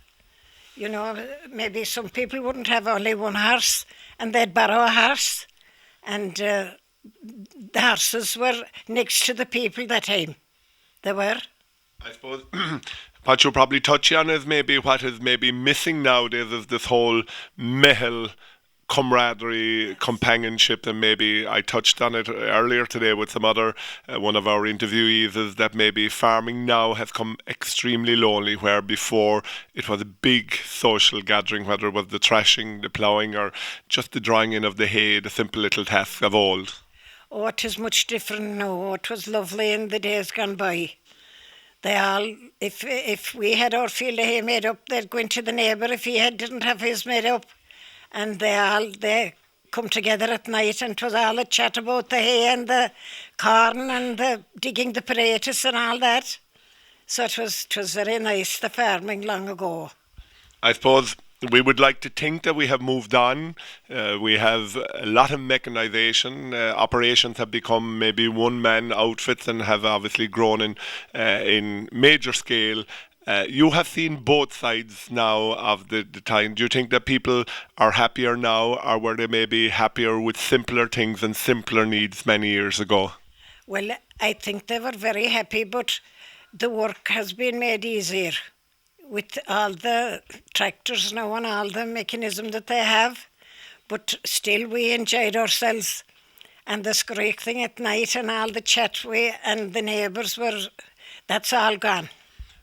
You know, maybe some people wouldn't have only one horse, and they'd borrow a horse. And the horses were next to the people that time. They were. I suppose what you'll probably touch on is maybe what is maybe missing nowadays is this whole mehel camaraderie, companionship, and maybe I touched on it earlier today with some other one of our interviewees, is that maybe farming now has come extremely lonely, where before it was a big social gathering, whether it was the thrashing, the ploughing, or just the drawing in of the hay, the simple little tasks of old. Oh, it is much different now. It was lovely in the days gone by. They all, if we had our field of hay made up, they'd go into the neighbour if he didn't have his made up. And they come together at night, and 'twas all a chat about the hay and the corn and the digging the potatoes and all that. So it was very nice, the farming long ago. I suppose we would like to think that we have moved on. We have a lot of mechanisation. Operations have become maybe one-man outfits and have obviously grown in major scale. You have seen both sides now of the time. Do you think that people are happier now, or were they maybe happier with simpler things and simpler needs many years ago? Well, I think they were very happy, but the work has been made easier with all the tractors now and all the mechanism that they have. But still we enjoyed ourselves, and the screeching at night and all the chat and the neighbours that's all gone.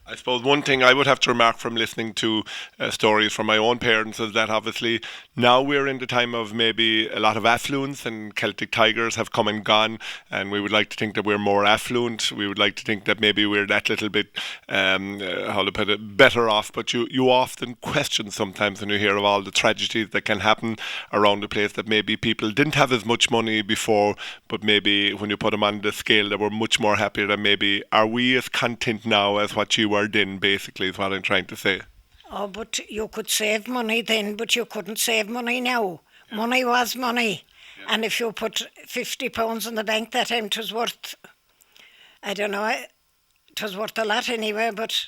I suppose one thing I would have to remark from listening to stories from my own parents is that obviously now we're in the time of maybe a lot of affluence, and Celtic Tigers have come and gone, and we would like to think that we're more affluent. We would like to think that maybe we're that little bit, how to put it, better off. But you often question sometimes when you hear of all the tragedies that can happen around the place, that maybe people didn't have as much money before, but maybe when you put them on the scale, they were much more happier. And maybe are we as content now as what you were then, basically, is what I'm trying to say. Oh, but you could save money then, but you couldn't save money now. Yeah. Money was money. Yeah. And if you put £50 in the bank that time, it was worth, I don't know, it was worth a lot anyway, but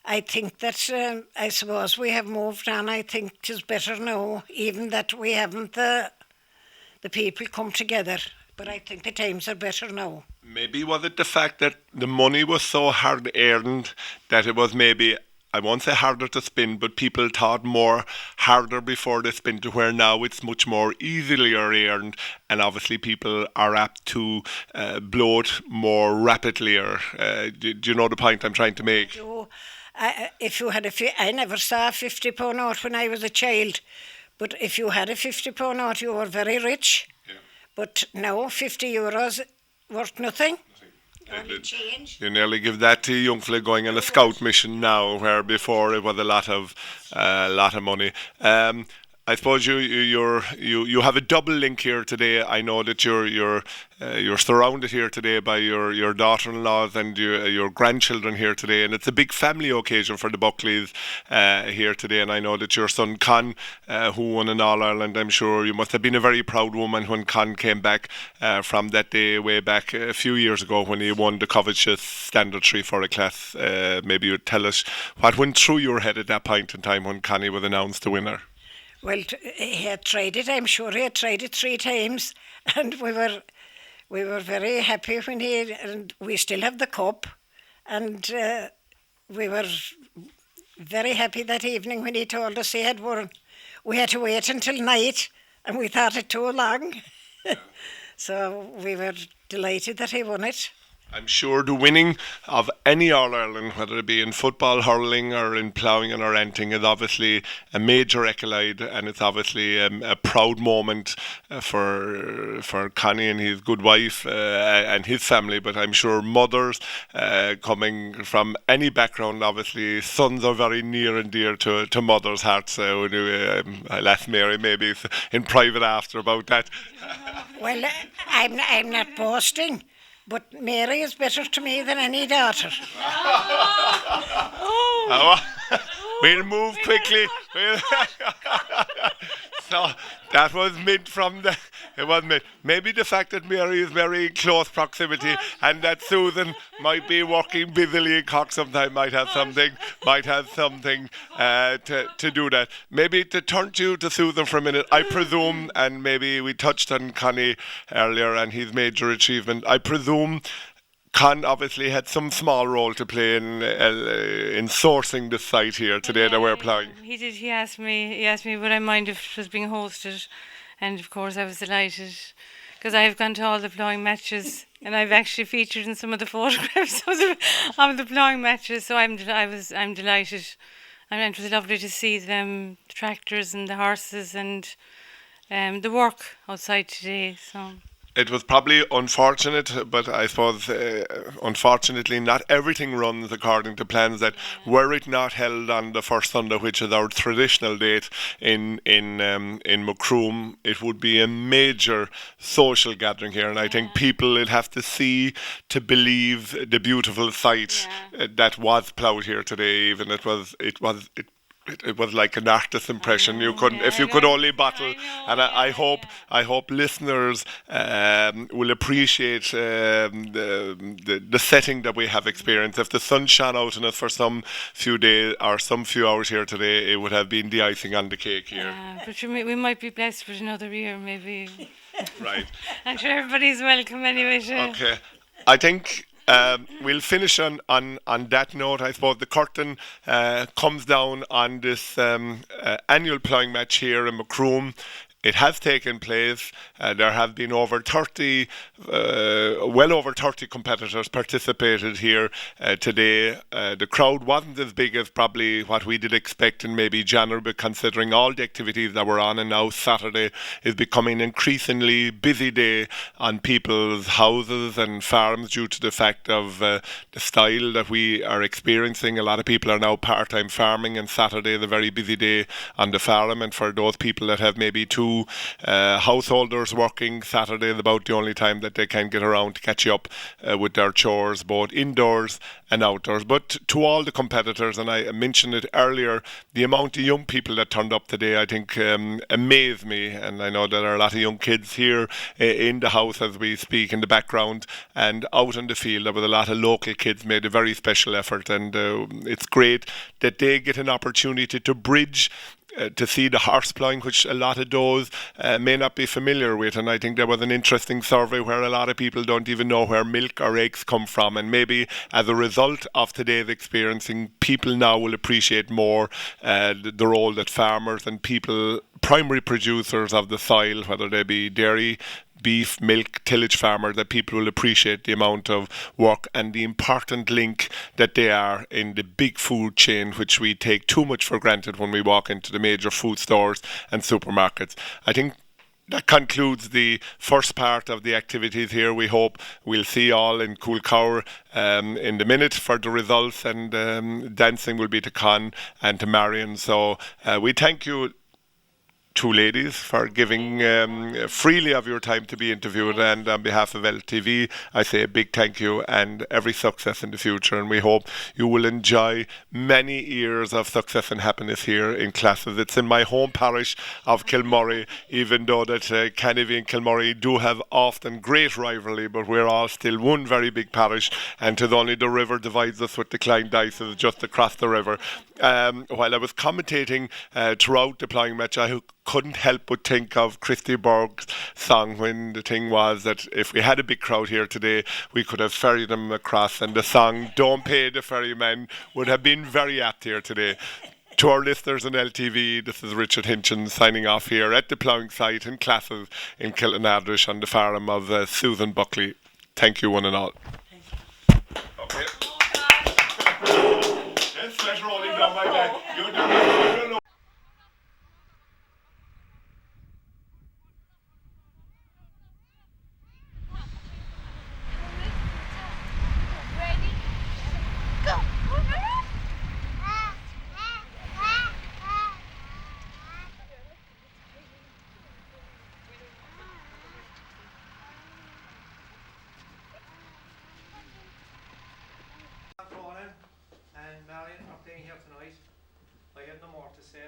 I think that, I suppose we have moved on. I think it is better now, even that we haven't the people come together. But I think the times are better now. Maybe was it the fact that the money was so hard earned that it was maybe, I won't say harder to spend, but people thought more harder before they spent, to where now it's much more easily earned, and obviously people are apt to blow it more rapidly. Or do you know the point I'm trying to make? If you had I never saw a £50 note when I was a child, but if you had a £50 note, you were very rich. Yeah. But now €50 worth nothing. You nearly give that to a young fella going on a scout mission now, where before it was a lot of money. I suppose you have a double link here today. I know that you're surrounded here today by your daughter-in-laws and your grandchildren here today, and it's a big family occasion for the Buckleys here today. And I know that your son Con, who won in All Ireland, I'm sure you must have been a very proud woman when Con came back from that day way back a few years ago when he won the covetous Standard 3 for a class. Maybe you'd tell us what went through your head at that point in time when Connie was announced the winner. Well, he had tried it. I'm sure he had tried it 3 times, and we were very happy when and we still have the cup, and we were very happy that evening when he told us he had won. We had to wait until night, and we thought it too long. So we were delighted that he won it. I'm sure the winning of any All-Ireland, whether it be in football, hurling, or in ploughing or anything, is obviously a major accolade, and it's obviously a proud moment for Connie and his good wife and his family. But I'm sure mothers coming from any background, obviously sons are very near and dear to mothers' hearts. I'll ask Mary maybe in private after about that. Well, I'm not boasting, but Mary is better to me than any daughter. We'll move quickly. So that was meant it was meant. Maybe the fact that Mary is very close proximity and that Susan might be working busily in Cork sometime might have something to do that. Maybe to turn to Susan for a minute, I presume, and maybe we touched on Connie earlier and his major achievement, I presume Con obviously had some small role to play in sourcing the site here today that we're ploughing. He did. He asked me would I mind if it was being hosted, and of course I was delighted because I've gone to all the ploughing matches and I've actually featured in some of the photographs of the ploughing matches. So I'm delighted, and it was lovely to see them, the tractors and the horses and the work outside today. So. It was probably unfortunate, but I suppose unfortunately not everything runs according to plans. That were it not held on the first Sunday, which is our traditional date in Macroom, it would be a major social gathering here, and I think people will have to see to believe the beautiful sight that was ploughed here today. Even it was like an artist's impression. You couldn't, if you could only bottle. And I hope listeners will appreciate the setting that we have experienced. If the sun shone out on us for some few days or some few hours here today, it would have been the icing on the cake here. But we might be blessed with another year, maybe. Right. I'm sure everybody's welcome anyway. Okay. I think we'll finish on that note. I suppose the curtain comes down on this annual ploughing match here in Macroom. It has taken place. There have been well over 30 competitors participated here today. The crowd wasn't as big as probably what we did expect in maybe January, but considering all the activities that were on, and now Saturday is becoming an increasingly busy day on people's houses and farms due to the fact of the style that we are experiencing. A lot of people are now part-time farming, and Saturday is a very busy day on the farm, and for those people that have maybe two householders working, Saturday is about the only time that they can get around to catch up with their chores, both indoors and outdoors. But to all the competitors, and I mentioned it earlier, the amount of young people that turned up today, I think amazed me. And I know there are a lot of young kids here in the house as we speak in the background, and out in the field there was a lot of local kids made a very special effort, and it's great that they get an opportunity to bridge to see the horse ploughing, which a lot of those may not be familiar with. And I think there was an interesting survey where a lot of people don't even know where milk or eggs come from, and maybe as a result of today's experiencing, people now will appreciate more the role that farmers and people, primary producers of the soil, whether they be dairy, beef, milk, tillage farmer, that people will appreciate the amount of work and the important link that they are in the big food chain, which we take too much for granted when we walk into the major food stores and supermarkets. I think that concludes the first part of the activities here. We hope we'll see all in Coolcower in the minute for the results, and dancing will be to Con and to Marion. So we thank you, two ladies, for giving freely of your time to be interviewed, and on behalf of LTV I say a big thank you and every success in the future, and we hope you will enjoy many years of success and happiness here in Classes. It's in my home parish of Kilmurray, even though that Canavy and Kilmurray do have often great rivalry, but we're all still one very big parish, and 'tis only the river divides us with the Clyde Dices just across the river. While I was commentating throughout the ploughing match, I couldn't help but think of Christy Berg's song, when the thing was that if we had a big crowd here today, we could have ferried them across, and the song "Don't Pay the Ferryman" would have been very apt here today. To our listeners on LTV, this is Richard Hinchin signing off here at the ploughing site in Classes in Kilnardrish on the farm of Susan Buckley. Thank you, one and all. Okay. Let's rolling down my back. And Marion are playing here tonight. I have no more to say.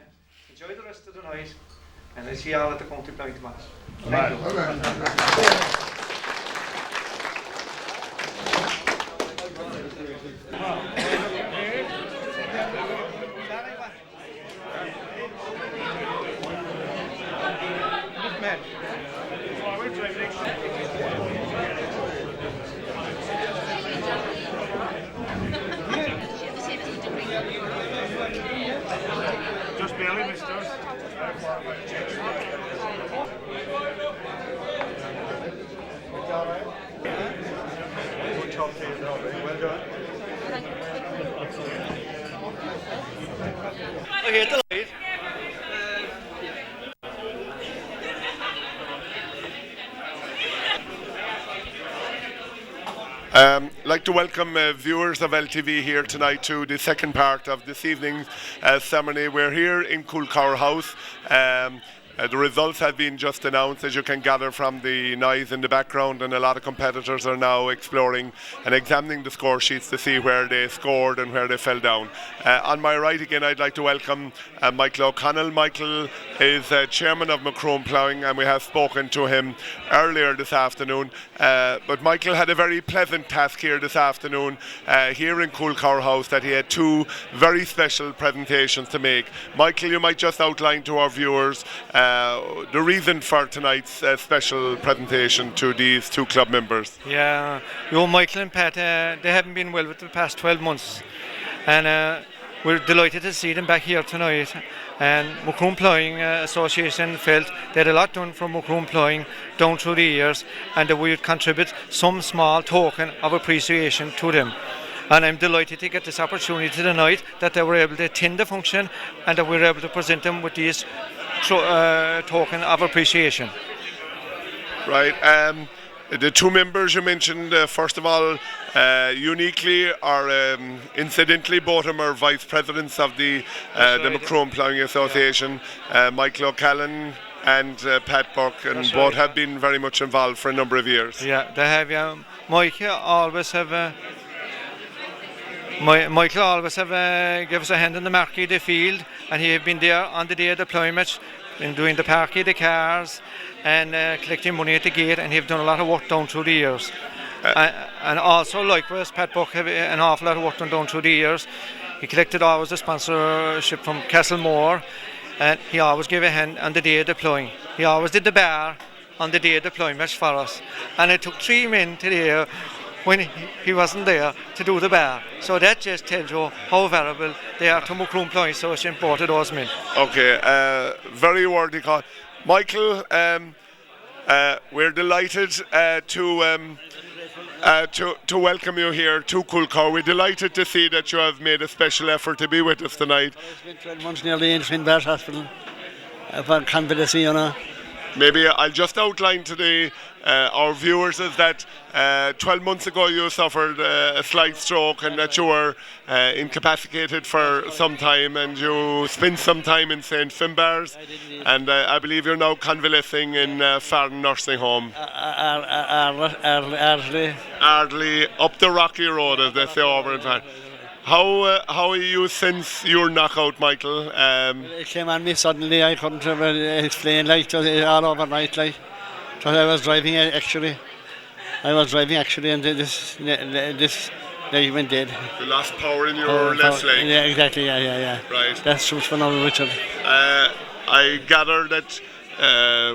Enjoy the rest of the night, and I see you all at the County Ploughing match. Thank you. I hate the light. I'd like to welcome viewers of LTV here tonight to the second part of this evening's ceremony. We're here in Coolcower House. The results have been just announced, as you can gather from the noise in the background, and a lot of competitors are now exploring and examining the score sheets to see where they scored and where they fell down. On my right again, I'd like to welcome Michael O'Connell. Michael is chairman of Macroom Ploughing, and we have spoken to him earlier this afternoon. But Michael had a very pleasant task here this afternoon, here in Coolcower House, that he had two very special presentations to make. Michael, you might just outline to our viewers the reason for tonight's special presentation to these two club members. Yeah, Michael and Pat, they haven't been well with the past 12 months, and we're delighted to see them back here tonight. And Macroom Ploughing Association felt they had a lot done from Macroom Ploughing down through the years, and that we would contribute some small token of appreciation to them. And I'm delighted to get this opportunity tonight that they were able to attend the function and that we were able to present them with these token of appreciation. Right. The two members you mentioned, first of all, uniquely or incidentally, both of them are vice presidents of the Macroom Ploughing Association, Michael O'Callaghan and Pat Buck, and both have been very much involved for a number of years. Yeah, they have. Yeah. Michael always have give us a hand in the marquee, the field, and he have been there on the day of the ploughing match, in doing the parquee, the cars, and collecting money at the gate, and he have done a lot of work down through the years. And also, likewise, Pat Buck have an awful lot of work done down through the years. He collected always the sponsorship from Castlemore, and he always gave a hand on the day of the ploughing. He always did the bar on the day of the ploughing match for us, and it took 3 men today when he wasn't there to do the bar. So that just tells you how valuable they are to Macroom Ploughing Association, both of those men. Okay, very worthy call. Michael, we're delighted to welcome you here to Coolcower. We're delighted to see that you have made a special effort to be with us tonight. It's been 12 months nearly in Finbar's Hospital for convalescing, you know. Maybe I'll just outline to our viewers is that 12 months ago you suffered a slight stroke, and that you were incapacitated for some time, and you spent some time in St. Finbar's, and I believe you're now convalescing in Farn Nursing Home. Ardley, up the rocky road, as they say over in Farn. How are you since your knockout, Michael? It came on me suddenly. I couldn't explain, like, it was all overnight, like. So I was driving actually, and this leg went dead. You lost power in your left leg? Yeah, exactly, yeah. Right. That's true for now, Richard. I gather that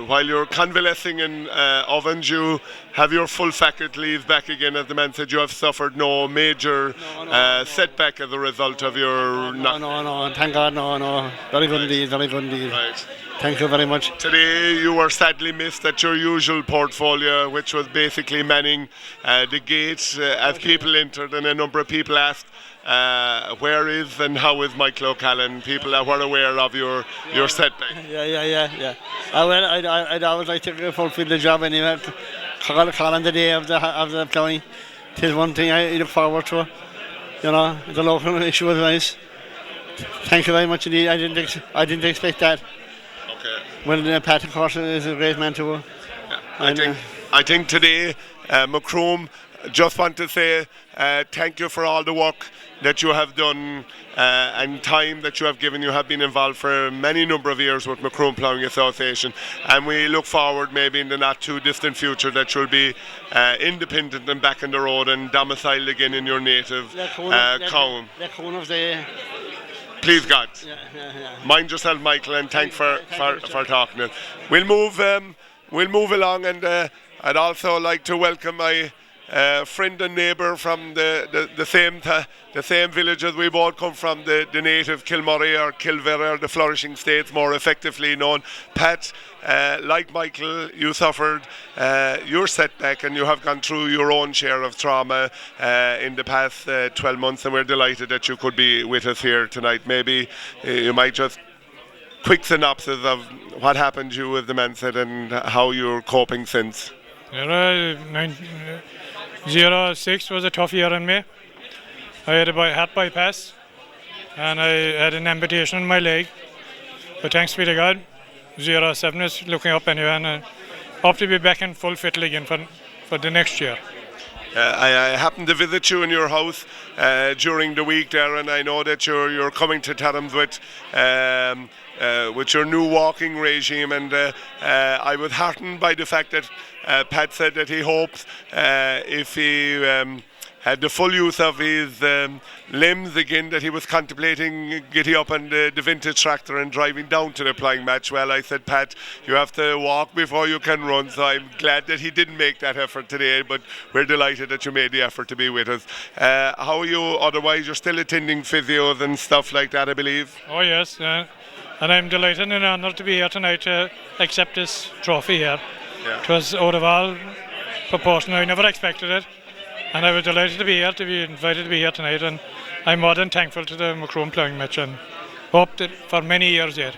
while you're convalescing in Ovens, you have your full faculties back again. As the man said, you have suffered no major setback as a result of your No, thank God, no. Very good indeed. Right. Thank you very much. Today you were sadly missed at your usual portfolio, which was basically manning the gates as people entered, and a number of people asked where is and how is Michael O'Callaghan. People were aware of your setback. Yeah. I'd always like to fulfill the job anyway. Call on the day of the ploughing. It is one thing I look forward to. You know, the local issue was nice. Thank you very much indeed. I didn't expect that. Okay. Well, Pat, of course, is a great man too. I think today, Macroom, just want to say thank you for all the work that you have done and time that you have given. You have been involved for many number of years with Macroom Ploughing Association, and we look forward maybe in the not too distant future that you'll be independent and back on the road and domiciled again in your native Cowan. Please God. Yeah. Mind yourself, Michael, and thank for talking. We'll move along, and I'd also like to welcome my friend and neighbour from the same village as we both come from, the native Kilmurray or Kilvera, the Flourishing States, more effectively known. Pat, like Michael, you suffered your setback and you have gone through your own share of trauma in the past 12 months, and we're delighted that you could be with us here tonight. Maybe you might just quick synopsis of what happened to you with the Manset and how you're coping since. 06 was a tough year on me. I had a heart bypass and I had an amputation in my leg, but thanks be to God, 07 is looking up anyway, and I hope to be back in full fit again for the next year. I happened to visit you in your house during the week there, and I know that you're coming to terms with your new walking regime, and I was heartened by the fact that Pat said that he hopes if he had the full use of his limbs again, that he was contemplating getting up on the vintage tractor and driving down to the Ploughing match. Well, I said, Pat, you have to walk before you can run, so I'm glad that he didn't make that effort today, but we're delighted that you made the effort to be with us. How are you otherwise? You're still attending physios and stuff like that, I believe? Oh yes, and I'm delighted and honoured to be here tonight to accept this trophy here. Yeah. It was out of all proportion. I never expected it, and I was delighted to be here, to be invited to be here tonight, and I'm more than thankful to the Macroom Ploughing match and hope that for many years yet.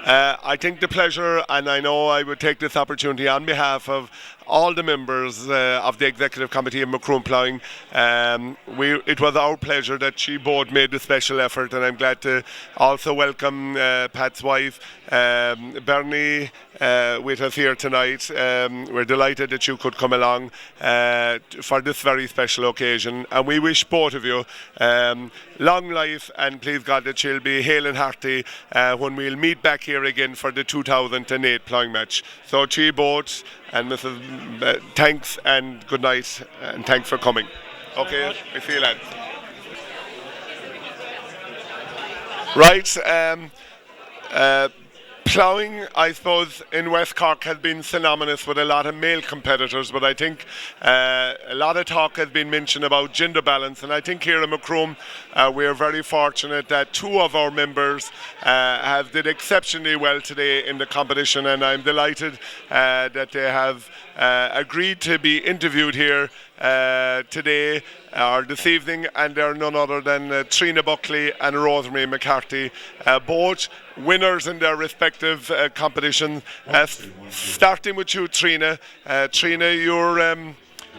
I think the pleasure, and I know I would take this opportunity on behalf of all the members of the executive committee of Macroom Ploughing. It was our pleasure that she both made the special effort, and I'm glad to also welcome Pat's wife, Bernie, with us here tonight. We're delighted that you could come along for this very special occasion, and we wish both of you long life, and please God that she'll be hale and hearty when we'll meet back here again for the 2008 Ploughing match. So to you both, and Mrs. Thanks and good night, and thanks for coming. Okay, we see you lads. Right, ploughing, I suppose, in West Cork has been synonymous with a lot of male competitors, but I think a lot of talk has been mentioned about gender balance, and I think here in Macroom we are very fortunate that two of our members have did exceptionally well today in the competition, and I'm delighted that they have agreed to be interviewed here today or this evening, and they're none other than Trina Buckley and Rosemary McCarthy, both winners in their respective competitions. Starting with you, Trina. Trina,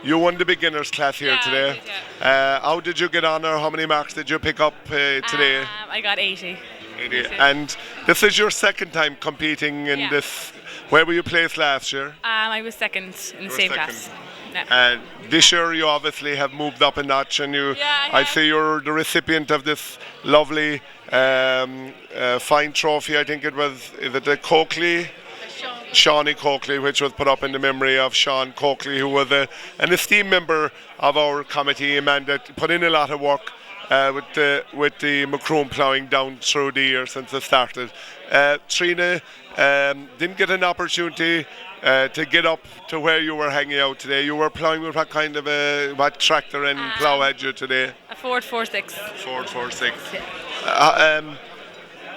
you won the beginners class here today. I did, yeah. How did you get on, or how many marks did you pick up today? I got 80. 80. And this is your second time competing in this. Where were you placed last year? I was second in the same class. Yeah. And this year you obviously have moved up a notch, and I see you're the recipient of this lovely fine trophy. I think is it the Coakley? Shawnee Coakley, which was put up in the memory of Sean Coakley, who was an esteemed member of our committee, a man that put in a lot of work with the Macroom Ploughing down through the year since it started. Trina didn't get an opportunity to get up to where you were hanging out today. You were ploughing with what kind of what tractor and plough had you today? A Ford 46. Ford 46.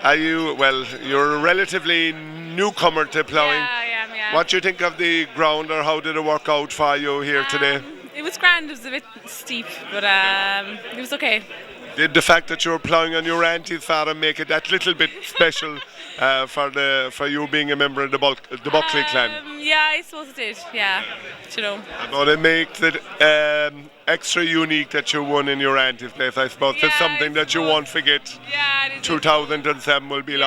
Are you, well, you're a relatively newcomer to ploughing. Yeah, I am, yeah. What do you think of the ground, or how did it work out for you here today? It was grand, it was a bit steep, but it was okay. Did the fact that you were ploughing on your auntie's farm make it that little bit special for you being a member of the Buckley clan? Yeah, I suppose it did, yeah. You know. But it makes it extra unique that you won in your auntie's place, I suppose. It's something that you won't forget. Yeah, 2007 will be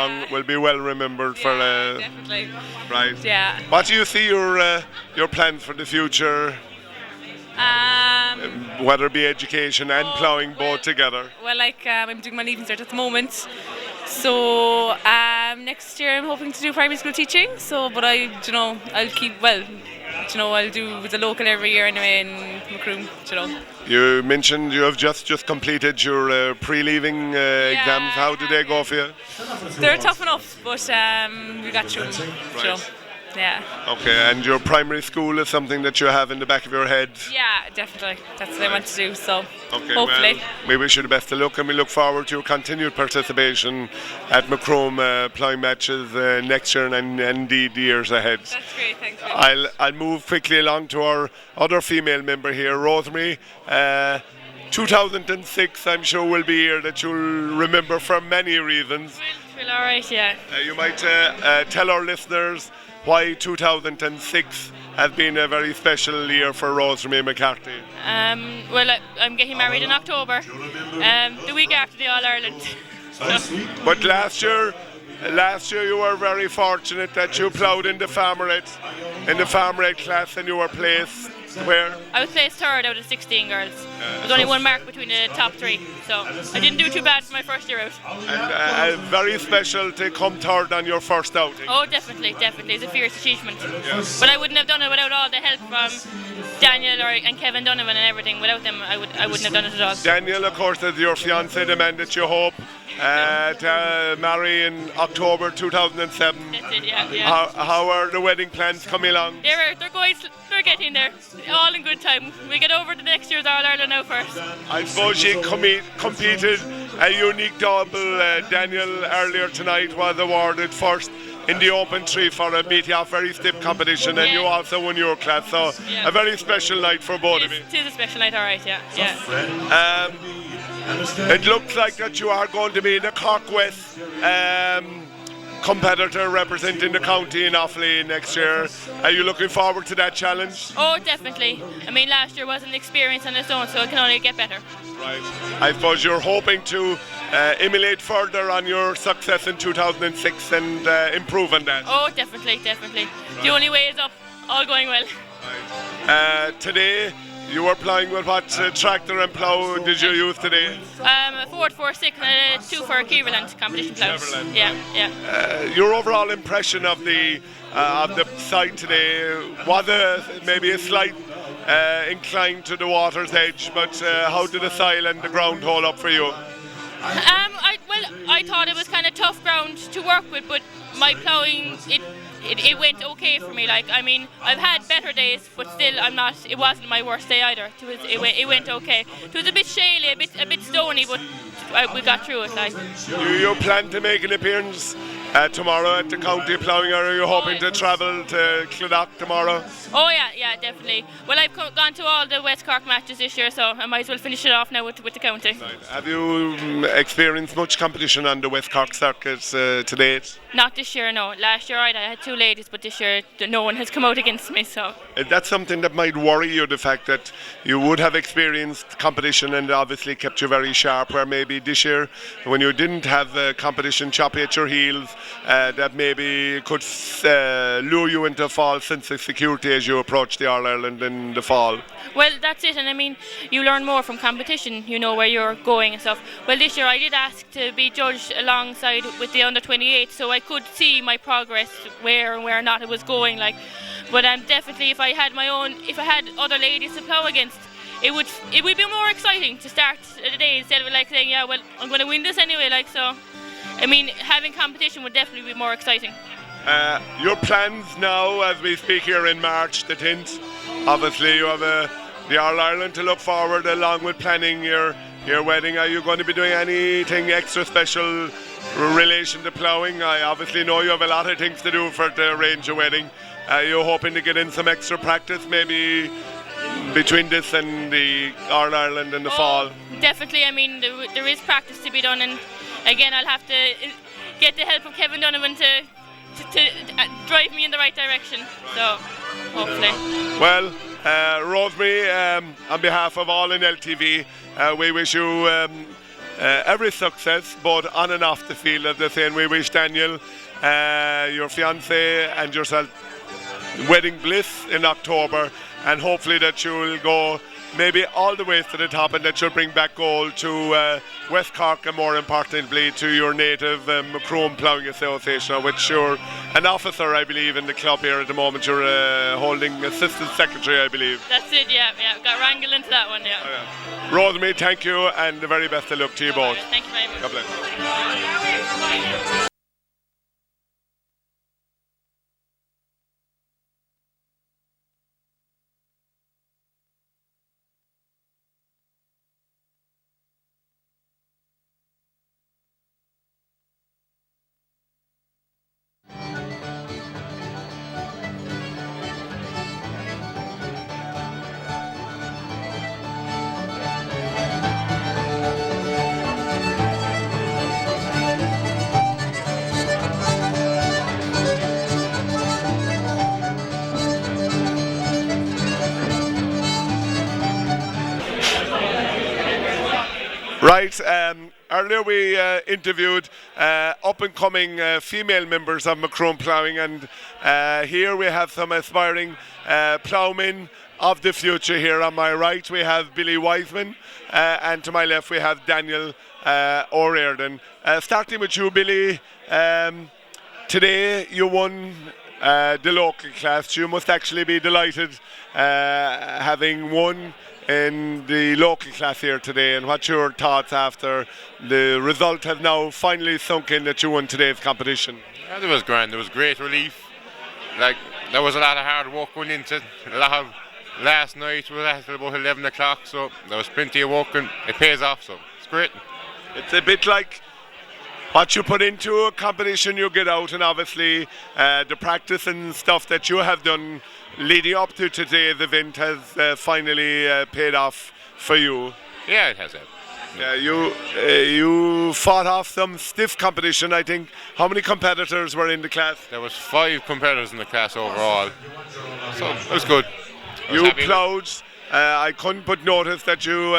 well remembered for. Definitely. Right. Yeah. What do you see your plans for the future? Whether it be education and ploughing both together. Well, I'm doing my leaving cert at the moment, so next year I'm hoping to do primary school teaching. So, but I'll keep I'll do the local every year anyway in Macroom. You mentioned you have just completed your pre-leaving exams. How did they go for you? They're tough enough, but we got through them. Right. Yeah. Okay, and your primary school is something that you have in the back of your head? Yeah, definitely. That's what I want to do, so Okay, hopefully. well, we wish you the best of luck, and we look forward to your continued participation at Macroom Ploughing matches next year and indeed the years ahead. That's great, thanks. I'll move quickly along to our other female member here, Rosemary. 2006, I'm sure, will be a year that you'll remember for many reasons. Well, all right, yeah. You might tell our listeners why 2006 has been a very special year for Rosemary McCarthy. Well, I'm getting married in October, the week after the All-Ireland. But last year you were very fortunate that you ploughed in the farmerate class, and you were placed where? I was placed third out of 16 girls. There's only one mark between the top three, so I didn't do too bad for my first year out. And very special to come third on your first outing. Oh, definitely. It's a fierce achievement. But I wouldn't have done it without all the help from Daniel and Kevin Donovan and everything. Without them, I wouldn't have done it at all. Daniel, of course, is your fiancé, the man that you hope to marry in October 2007. That's it, yeah. How are the wedding plans coming along? They're getting there. All in good time. We get over the next year's All-Ireland now first. I suppose you competed a unique double. Daniel earlier tonight was awarded first in the open tree for a beating off very stiff competition, and you also won your class, so a very special night for both of you. It is a special night, alright, yeah. It looks like that you are going to be the Cork West competitor representing the county in Offaly next year. Are you looking forward to that challenge? Oh, definitely. I mean, last year was an experience on its own, so it can only get better. Right. I suppose you're hoping to emulate further on your success in 2006 and improve on that. Oh, definitely. Right. The only way is up, all going well. Right. Today, you were ploughing with what tractor and plough did you use today? A Ford 4.6 and a 2 for a Kieverland competition plough. Yeah. Your overall impression of the site today was maybe a slight incline to the water's edge, but how did the soil and the ground hold up for you? I thought it was kind of tough ground to work with, but my ploughing, it went okay for me. Like, I mean, I've had better days, but still, it wasn't my worst day either. It went okay. It was a bit shaly, a bit stony, but we got through it. Like. You plan to make an appearance tomorrow at the county ploughing, or are you hoping to travel to Clonach tomorrow? Oh yeah, definitely. Well, I've gone to all the West Cork matches this year, so I might as well finish it off now with the county. Right. Have you experienced much competition on the West Cork circuit to date? Not this year, no. Last year I had 2 ladies, but this year no one has come out against me. So that's something that might worry you, the fact that you would have experienced competition and obviously kept you very sharp, where maybe this year, when you didn't have competition choppy at your heels, that maybe could lure you into a false sense of security as you approach the All-Ireland in the fall. Well, that's it, and I mean, you learn more from competition, you know where you're going and stuff. Well, this year I did ask to be judged alongside with the under-28, so I could see my progress, where and where not it was going, like. But definitely, if I had other ladies to plough against, it would be more exciting to start the day instead of like saying, yeah, well, I'm going to win this anyway, like. So I mean, having competition would definitely be more exciting. Your plans now, as we speak here in March the 10th, obviously you have the All-Ireland to look forward along with planning your wedding. Are you going to be doing anything extra special in relation to ploughing? I obviously know you have a lot of things to do for the arrange a wedding. Are you hoping to get in some extra practice maybe between this and the All-Ireland in the fall? Definitely. I mean, there is practice to be done, and again, I'll have to get the help of Kevin Donovan to drive me in the right direction. So, hopefully. Well, Rosemary, on behalf of all in LTV, we wish you every success, both on and off the field. As they say, and we wish Daniel, your fiancé, and yourself wedding bliss in October, and hopefully that you'll go maybe all the way to the top, and that you'll bring back gold to West Cork, and more importantly to your native Macroom Ploughing Association, which you're an officer, I believe, in the club here at the moment. You're holding assistant secretary, I believe. That's it, yeah. Got wrangled into that one, yeah. Oh, yeah. Rosemary, thank you, and the very best of luck to you both. Thank you very much. God bless. Right, earlier we interviewed up-and-coming female members of Macroom Ploughing, and here we have some aspiring ploughmen of the future. Here on my right we have Billy Wiseman, and to my left we have Daniel Riordan. Starting with you, Billy, today you won the local class. You must actually be delighted having won in the local class here today, and what's your thoughts after the result has now finally sunk in that you won today's competition? Yeah, it was grand. There was great relief. Like, there was a lot of hard work going into it. Last night we were at about 11 o'clock, so there was plenty of work and it pays off, so it's great. It's a bit like what you put into a competition you get out, and obviously the practice and stuff that you have done leading up to today's event has finally paid off for you. Yeah, it has. Yeah, you fought off some stiff competition, I think. How many competitors were in the class? There was 5 competitors in the class overall, so it was good. You ploughed. I couldn't but notice that you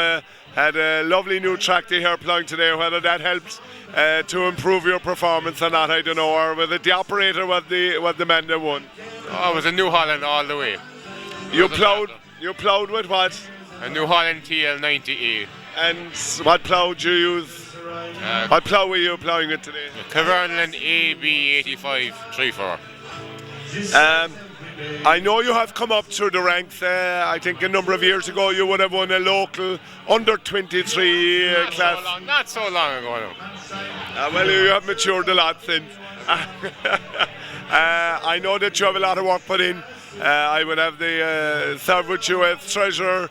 had a lovely new tractor here ploughing today. Whether that helped to improve your performance or not, I don't know. Or whether the operator was the man that won. Oh, it was a New Holland all the way. You ploughed with what? A New Holland TL90A. And what plough did you use? What plough were you ploughing with today? Catherine AB85 3/4. I know you have come up through the ranks. I think a number of years ago you would have won a local under 23 class. Not so long ago, no. Well, you have matured a lot since. I know that you have a lot of work put in. I would have served with you as treasurer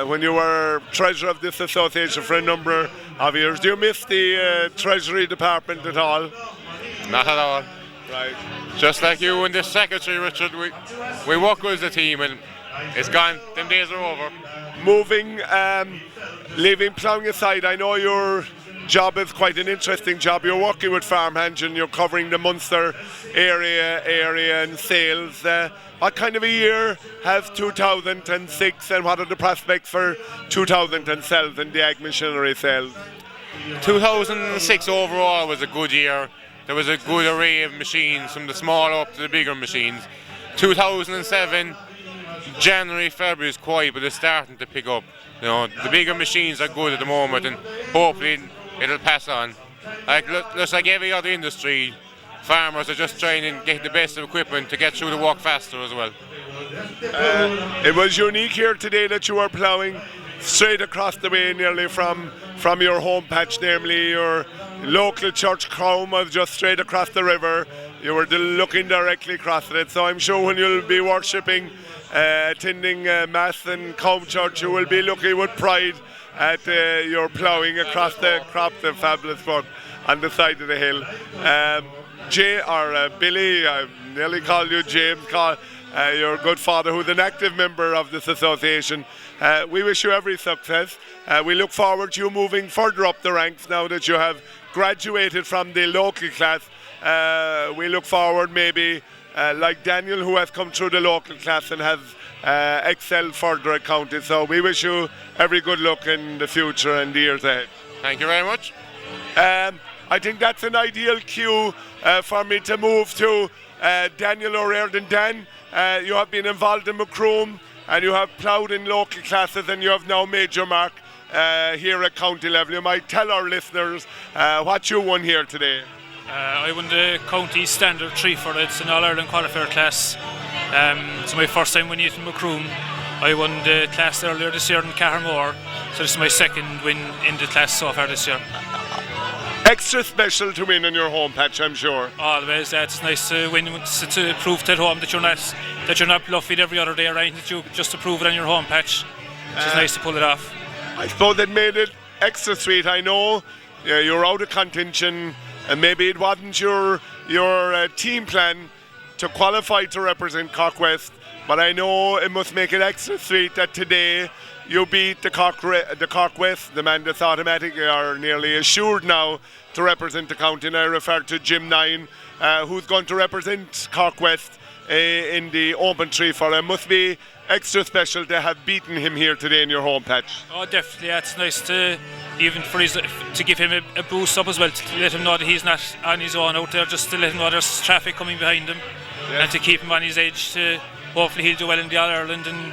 when you were treasurer of this association for a number of years. Do you miss the treasury department at all? Not at all. Right. Just like you and the secretary, Richard, we work as a team, and it's gone. Them days are over. Moving, leaving ploughing aside, I know your job is quite an interesting job. You're working with farmhands and you're covering the Munster area and sales. What kind of a year has 2006, and what are the prospects for 2007 the ag machinery sales? 2006 overall was a good year. There was a good array of machines, from the small up to the bigger machines. 2007, January, February is quiet, but it's starting to pick up. You know, the bigger machines are good at the moment, and hopefully it'll pass on. Just like every other industry, farmers are just trying to get the best of equipment to get through the work faster as well. It was unique here today that you were ploughing straight across the way, nearly from your home patch, namely your local church Macroom was just straight across the river. You were looking directly across it, so I'm sure when you'll be worshipping, attending Mass in Macroom Church, you will be looking with pride at your ploughing across the fabulous work on the side of the hill. Billy, I nearly called you James, your good father, who's an active member of this association. We wish you every success. We look forward to you moving further up the ranks now that you have graduated from the local class. We look forward, maybe like Daniel, who has come through the local class and has excelled further at county. So we wish you every good luck in the future and the years ahead. Thank you very much. I think that's an ideal cue for me to move to Daniel Riordan. Dan, you have been involved in Macroom and you have ploughed in local classes, and you have now made your mark here at county level. You might tell our listeners what you won here today. I won the county standard 3/4. It's an All-Ireland qualifier class. It's my first time winning it in Macroom. I won the class earlier this year in Catherine, so this is my second win in the class so far this year. Extra special to win on your home patch, I'm sure. Always, it's nice to win, to prove at home that you're not bluffing every other day, right? That you just to prove it on your home patch. It's nice to pull it off. I suppose it made it extra sweet. I know you're out of contention, and maybe it wasn't your team plan to qualify to represent Cork West, but I know it must make it extra sweet that today you beat the Cork West, the man that's automatically or nearly assured now to represent the county. And I refer to Jim Nine, who's going to represent Cork West in the Open 3/4. It must be extra special to have beaten him here today in your home patch. Oh, definitely. Yeah, it's nice to even to give him a boost up as well, to let him know that he's not on his own out there, just to let him know there's traffic coming behind him, and to keep him on his edge. To hopefully he'll do well in the All-Ireland, and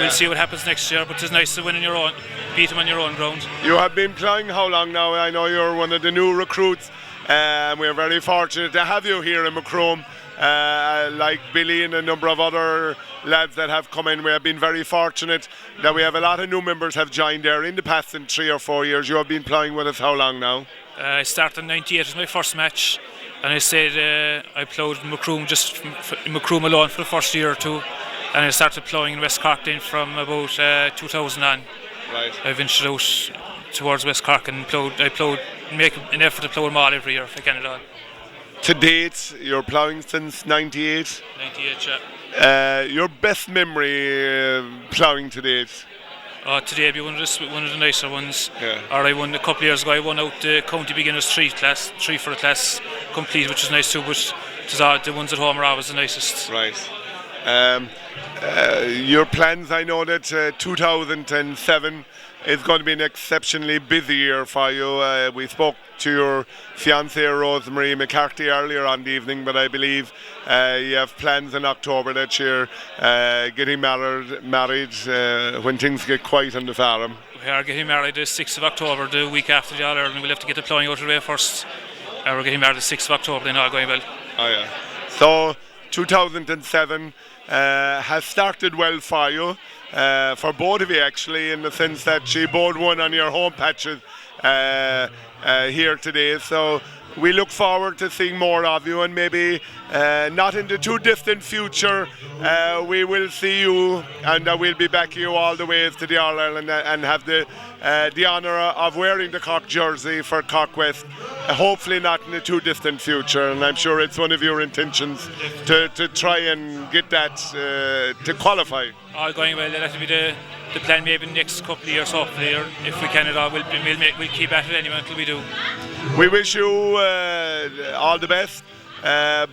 we'll see what happens next year. But it's nice to win in your own, beat him on your own ground. You have been playing how long now? I know you're one of the new recruits, and we're very fortunate to have you here in Macroom. Like Billy and a number of other lads that have come in, we have been very fortunate that we have a lot of new members have joined there in the past 3 or 4 years. You have been playing with us how long now? I started in '98, it was my first match, and I stayed, I ploughed in Macroom, just in Macroom alone for the first year or two, and I started ploughing in West Cork then from about 2000 on. Right. I ventured out towards West Cork and make an effort to plough them all every year if I can at all. To date, you're ploughing since '98? '98, yeah. Your best memory ploughing to date? Today will be one of the nicer ones. Yeah. Or I won a couple of years ago, I won out the County Beginners 3 for a class complete, which is nice too, but the ones at home are always the nicest. Right. Your plans, I know that 2007 is going to be an exceptionally busy year for you. We spoke to your fiancée Rosemary McCarthy earlier on the evening, but I believe you have plans in October that year, getting married when things get quiet on the farm. We are getting married the 6th of October, the week after the All-Ireland. We'll have to get the ploughing out of the way first. We're getting married the 6th of October, then all going well. Oh yeah. So 2007 has started well for you, for both of you actually, in the sense that she both won on your home patches here today. So we look forward to seeing more of you, and maybe not in the too distant future we will see you, and we'll be backing you all the way to the All-Ireland and have the honour of wearing the Cork jersey for Cork West, hopefully not in the too distant future, and I'm sure it's one of your intentions to try and get that to qualify. All going well, that'll be the plan maybe in the next couple of years, hopefully, or if we can at all, we'll keep at it anyway until we do. We wish you all the best,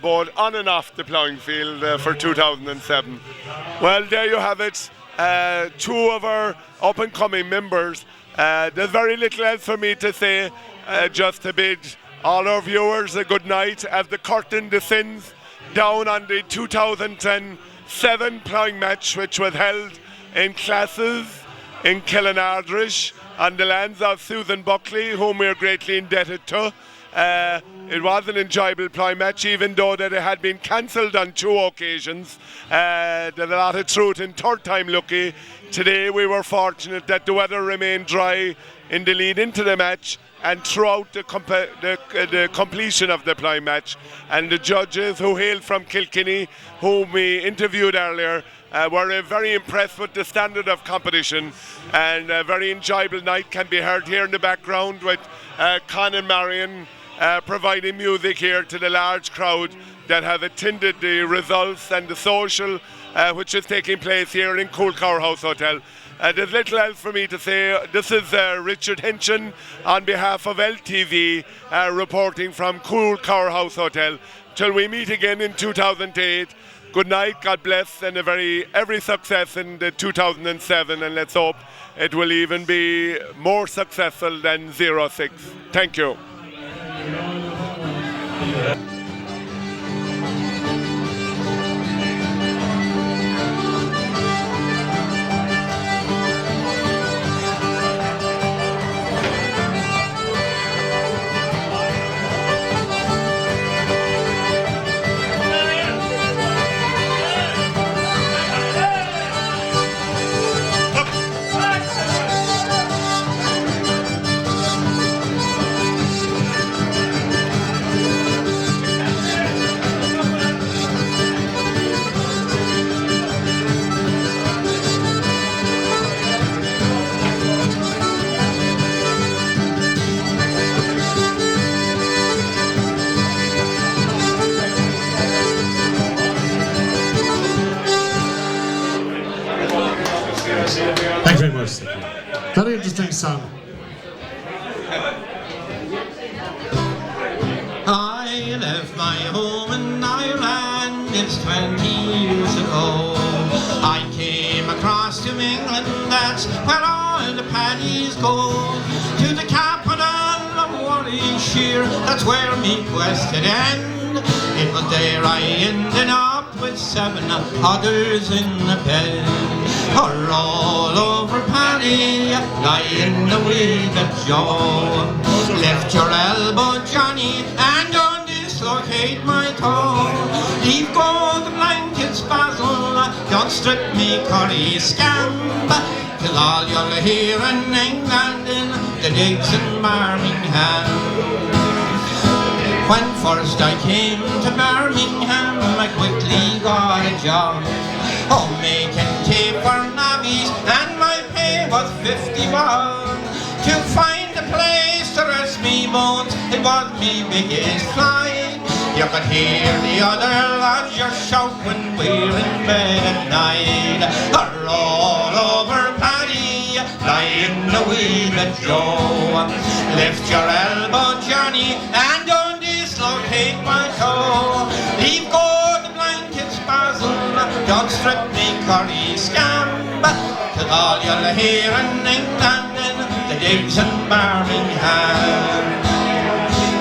both on and off the ploughing field for 2007. Well, there you have it, 2 of our up-and-coming members. There's very little else for me to say, just to bid all our viewers a good night as the curtain descends down on the 2007 ploughing match, which was held in classes in Killinardrish on the lands of Susan Buckley, whom we are greatly indebted to. It was an enjoyable ploughing match, even though that it had been cancelled on 2 occasions. There's a lot of truth in third time lucky. Today we were fortunate that the weather remained dry in the lead into the match and throughout the completion of the ploughing match. And the judges who hailed from Kilkenny, whom we interviewed earlier, were very impressed with the standard of competition, and a very enjoyable night can be heard here in the background with Con and Marion providing music here to the large crowd that have attended the results and the social which is taking place here in Coolcour House Hotel. There's little else for me to say. This is Richard Henson on behalf of LTV reporting from Coolcour House Hotel. Till we meet again in 2008. Good night, God bless, and every success in the 2007, and let's hope it will even be more successful than 06. Thank you. Thank you very much. Very interesting song. I left my home in Ireland, it's 20 years ago. I came that's where all the paddies go. To the capital of Warwickshire, that's where me quest had end. It was there I ended up with 7 others in the bed. Or all over Paddy, lying the wheel of Joe. Lift your elbow, Johnny, and don't dislocate my toe. Leave go the blankets, Basil, don't strip me curry scam. Till all you'll hear in England in the digs in Birmingham. When first I came to Birmingham, I quickly got a job. Oh, making tea for navvies, and my pay was 50 bob. To find a place to rest me bones, it was me biggest flight. You could hear the other lads just shout when we're in bed at night. They're all over Paddy, lying the wheel of Joe. Lift your elbow, Johnny, and don't dislocate my toe. Leave go the blankets, Basil, don't strip me curry scam. Till all you'll hear in England in the digs in Birmingham.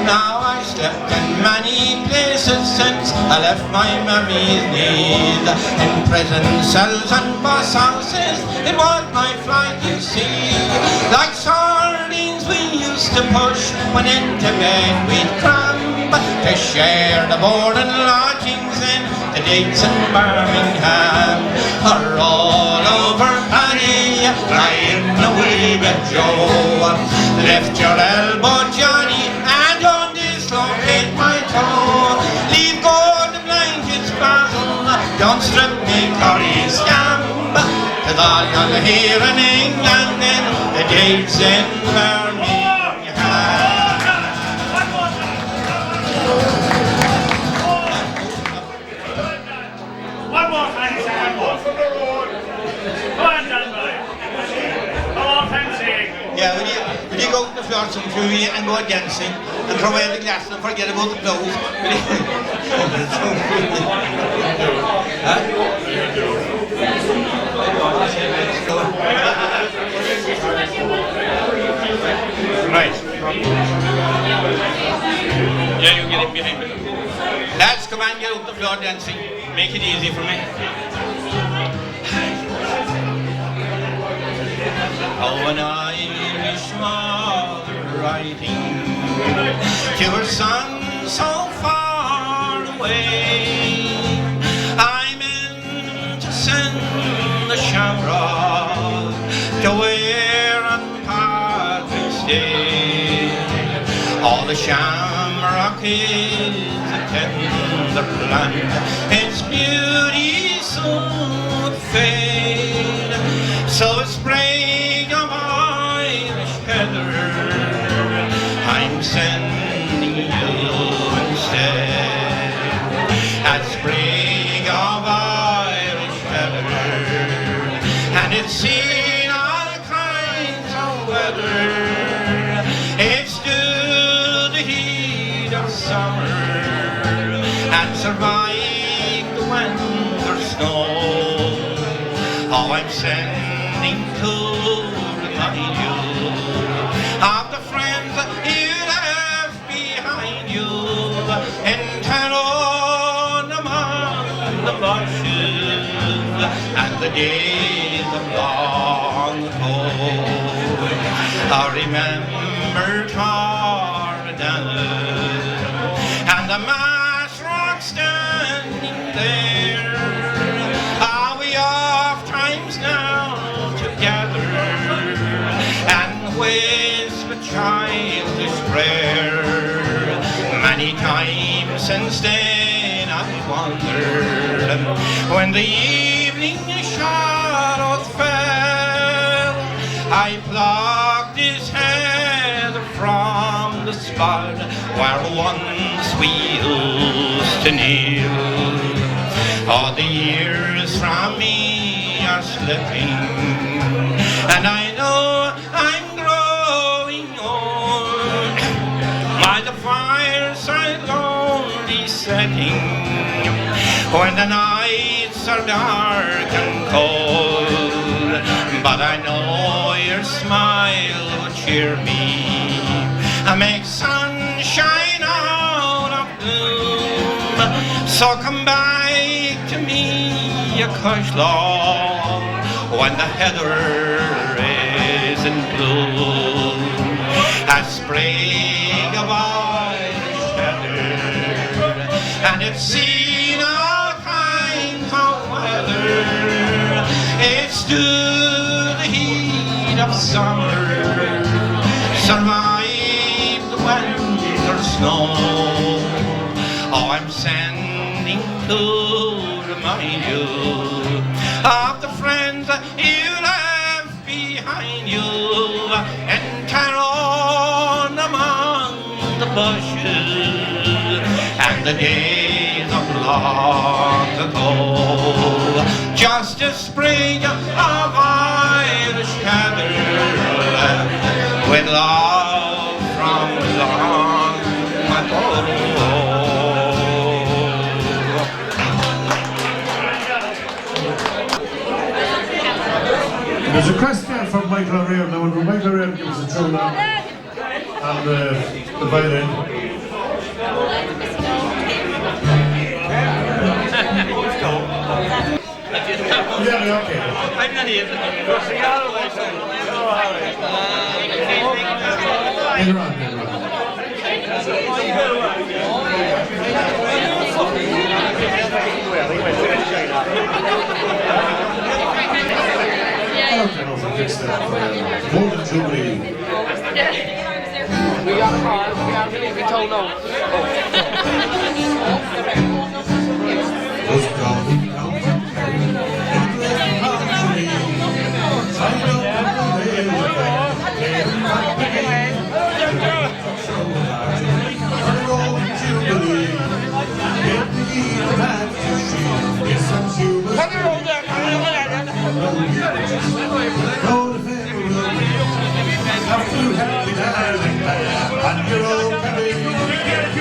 Now I slept in many places since I left my mammy's need. In prison cells and bus houses, it was my flight, you see. Like sardines we used to push, when into bed we'd cram. To share the board and lodgings in the digs in Birmingham. Or all over Paddy, lying the wheel of Joe. Lift your elbow, Johnny, and don't dislocate my toe. Leave go the blankets, Basil, don't strip me curry scam. Till all you'll hear in England in the digs in Birmingham. One more time, one more from the road. Go on, John boy. Come on, fancy. Yeah, when you go to the floor some food and go dancing and throw away the glass and forget about the clothes. Right. Yeah, you get it behind me. Lads, come on, get out the floor dancing. Make it easy for me. Oh, an Irish mother writing to her son so far away. I meant to send the shamrock to wear on Patrick's Day. All the shamrock is a tender plant, its beauty soon would fade. So a sprig of Irish heather I'm sending you instead. A sprig of Irish heather, and it's seen all kinds of weather. It's stood the heat of summer and survived the winter snow. Oh, I'm sending to remind you of the friends you left behind you in Tyrone among the bushes and the days of long ago. I remember Riordan and the mass rock standing there. Are we oft times now together and whisper childish prayer? Many times since then I wondered, when the evening shadows fell, I plucked his head from the spot where once we used to kneel. All the years from me are slipping, and I know I'm growing old. By the fireside lonely setting, when the nights are dark and cold, but I know your smile will cheer me and make sunshine out of gloom. So come back to me, you Coshlaw, when the heather is in bloom. A spring of Irish heather, and it's seen all kinds of weather. It's stood the heat of summer, survived the winter snow. Oh, I'm sending to remind you of the friends you left behind you in Tyrone among the bushes, and the days of long ago. Just a spring of Irish heather with love from long ago. There's a question from Michael Riordan. Now, when Michael Riordan gives us a tune on the violin. Yeah, okay. I'm not even. Later on, later on. Okay, no, for fix that. Golden Jubilee. We got a call. We got to be told no. Those golden come from Kerry, and they come to me. I know they look back, they come to me. So hard to me, a Golden Jubilee. Get the heat back to she, yes, I'm Jubilee. Go to February, after you have the darling back, and your old Kerry.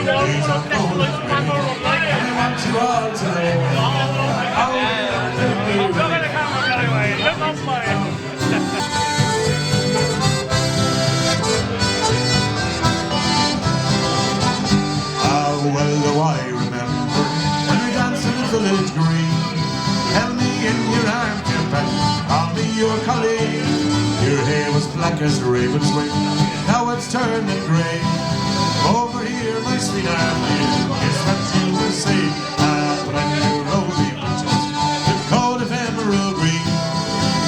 Days are golden, and I want you all to know. How well do I remember when we danced in the village green? Held me in your arms, dear pet, called me your colleague. Your hair was black as the raven's wing, now it's turning grey. Over here, my sweetheart, is what you will say. When you're only riches, the coat of emerald green.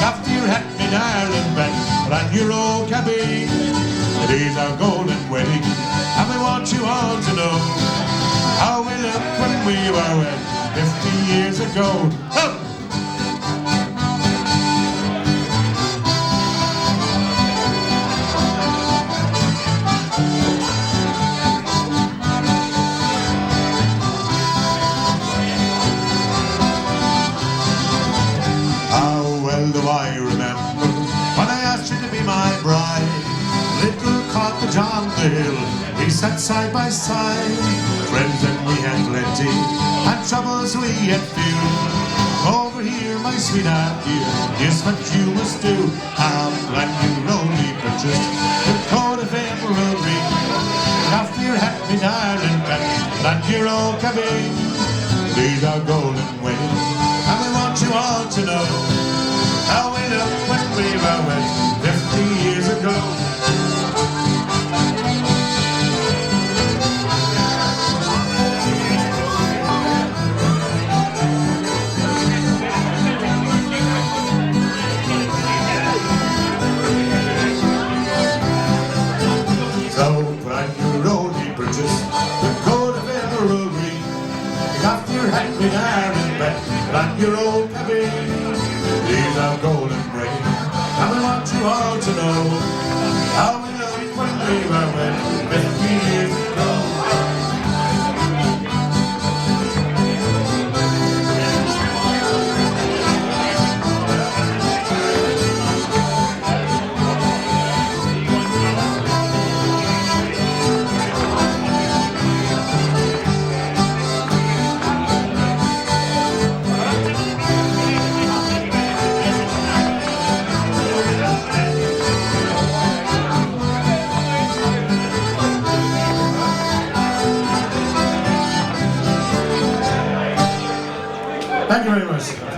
After your hat, me darling bet, but on your old cabin. The days are golden wedding, and we want you all to know how we looked when we were wed 50 years ago. Oh! How well do I remember when I asked you to be my bride? Little cottage on the hill, we sat side by side. Friends and we had plenty, and troubles we had few. Over here, my sweetheart dear, here's what you must do. I'm glad you only purchased the coat of emerald green. After your hat, me darling pet, and your old cabin. These are golden weddings, and we want you all to know how we looked when we were wed 50 years ago. So when you only purchased the coat of emerald green, after your hat with iron bet, and your old cabin. These are golden rings, and we want you all to know how we looked when we were wed 50 years ago. Thank you very much.